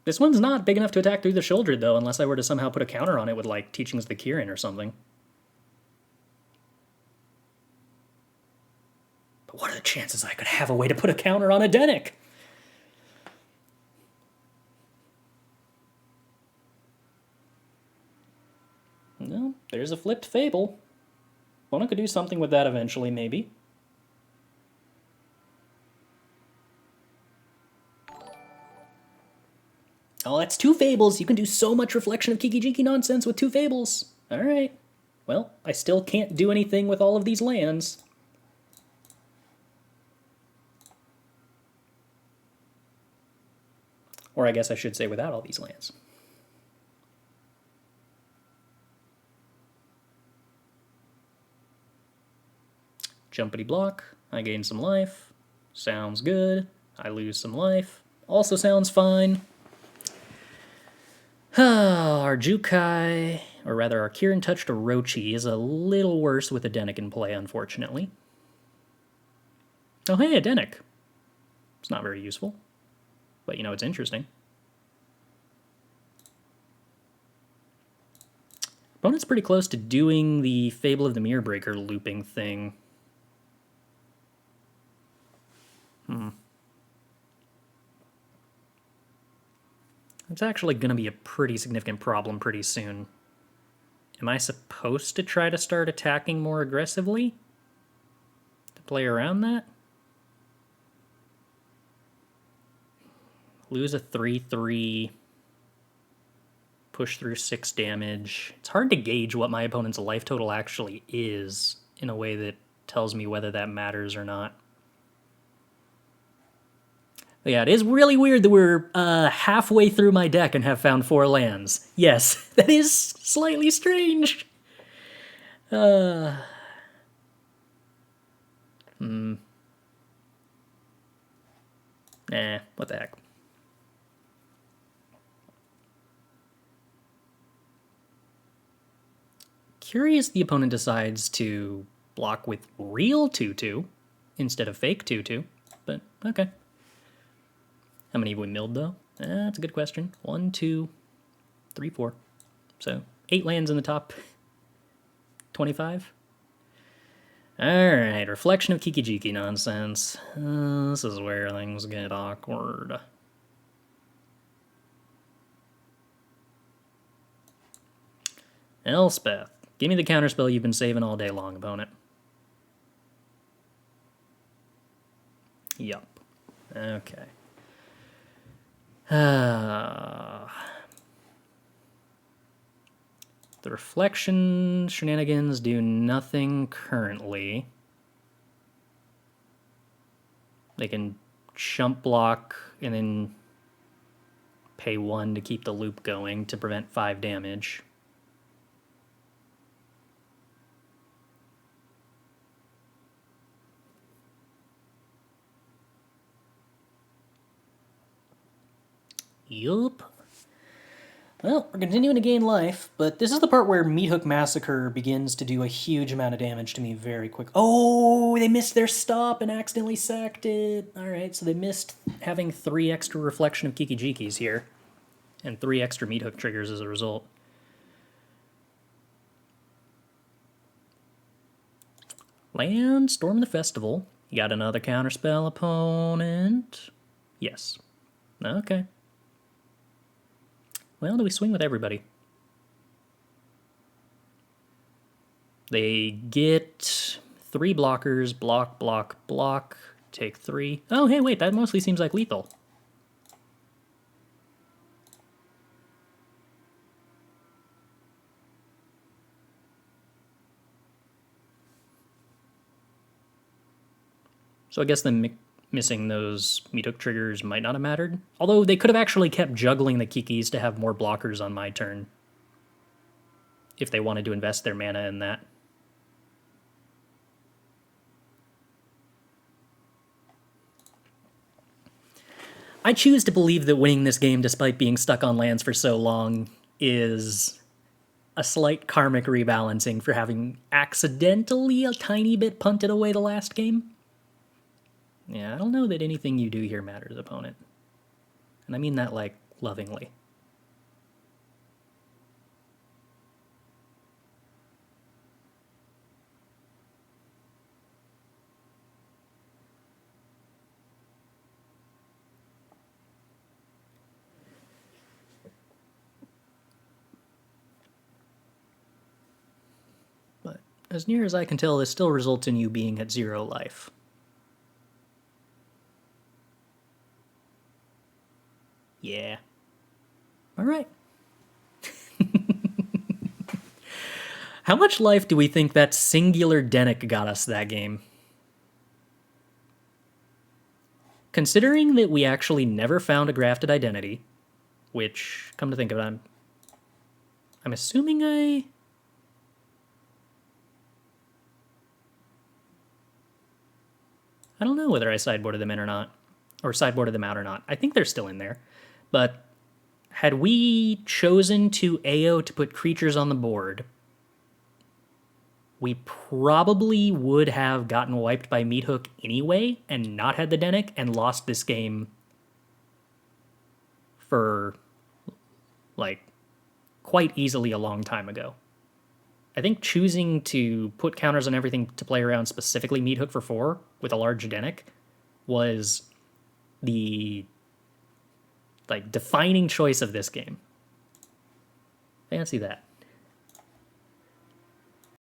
This one's not big enough to attack through the shoulder, though, unless I were to somehow put a counter on it with, like, Teachings of the Kirin or something. But what are the chances I could have a way to put a counter on a Dennick? No, there's a flipped Fable. Opponent could do something with that eventually, maybe. Oh, that's 2 Fables. You can do so much Reflection of Kiki-Jiki nonsense with 2 Fables. Alright. Well, I still can't do anything with all of these lands. Or I guess I should say without all these lands. Jumpity block. I gain some life. Sounds good. I lose some life. Also sounds fine. Our Jukai, or rather our Kirin touched Orochi, is a little worse with a Dennick in play, unfortunately. Oh hey, a Dennick. It's not very useful. But you know, it's interesting. Opponent's pretty close to doing the Fable of the Mirror Breaker looping thing. It's actually going to be a pretty significant problem pretty soon. Am I supposed to try to start attacking more aggressively? To play around that? Lose a 3/3. Push through 6 damage. It's hard to gauge what my opponent's life total actually is in a way that tells me whether that matters or not. But yeah, it is really weird that we're halfway through my deck and have found 4 lands. Yes, that is slightly strange. Nah, what the heck. Curious the opponent decides to block with real 2/2 instead of fake 2/2, but okay. How many have we milled, though? That's a good question. 1, 2, 3, 4. So, 8 lands in the top 25. Alright, Reflection of Kiki-Jiki nonsense. This is where things get awkward. Elspeth, give me the counterspell you've been saving all day long, opponent. Yup. Okay. The reflection shenanigans do nothing currently. They can chump block and then pay 1 to keep the loop going to prevent 5 damage. Yup. Well, we're continuing to gain life, but this is the part where Meat Hook Massacre begins to do a huge amount of damage to me very quick. Oh, they missed their stop and accidentally sacked it. Alright, so they missed having 3 extra Reflection of Kiki-Jikis here, and 3 extra Meat Hook triggers as a result. Land, Storm the Festival. You got another counterspell, opponent? Yes. Okay. Well, do we swing with everybody? They get 3 blockers, block, block, block, take 3. Oh, hey, wait, that mostly seems like lethal. So I guess them missing those Meathook triggers might not have mattered. Although they could have actually kept juggling the Kikis to have more blockers on my turn. If they wanted to invest their mana in that. I choose to believe that winning this game despite being stuck on lands for so long is a slight karmic rebalancing for having accidentally a tiny bit punted away the last game. Yeah, I don't know that anything you do here matters, opponent. And I mean that, like, lovingly. But as near as I can tell, this still results in you being at 0 life. Yeah. All right. How much life do we think that singular Dennick got us that game? Considering that we actually never found a Grafted Identity, which, come to think of it, I'm assuming I don't know whether I sideboarded them in or not, or sideboarded them out or not. I think they're still in there. But had we chosen to AO to put creatures on the board, we probably would have gotten wiped by Meathook anyway and not had the Dennick and lost this game for, like, quite easily a long time ago. I think choosing to put counters on everything to play around specifically Meathook for 4 with a large Dennick was the, like, defining choice of this game. Fancy that.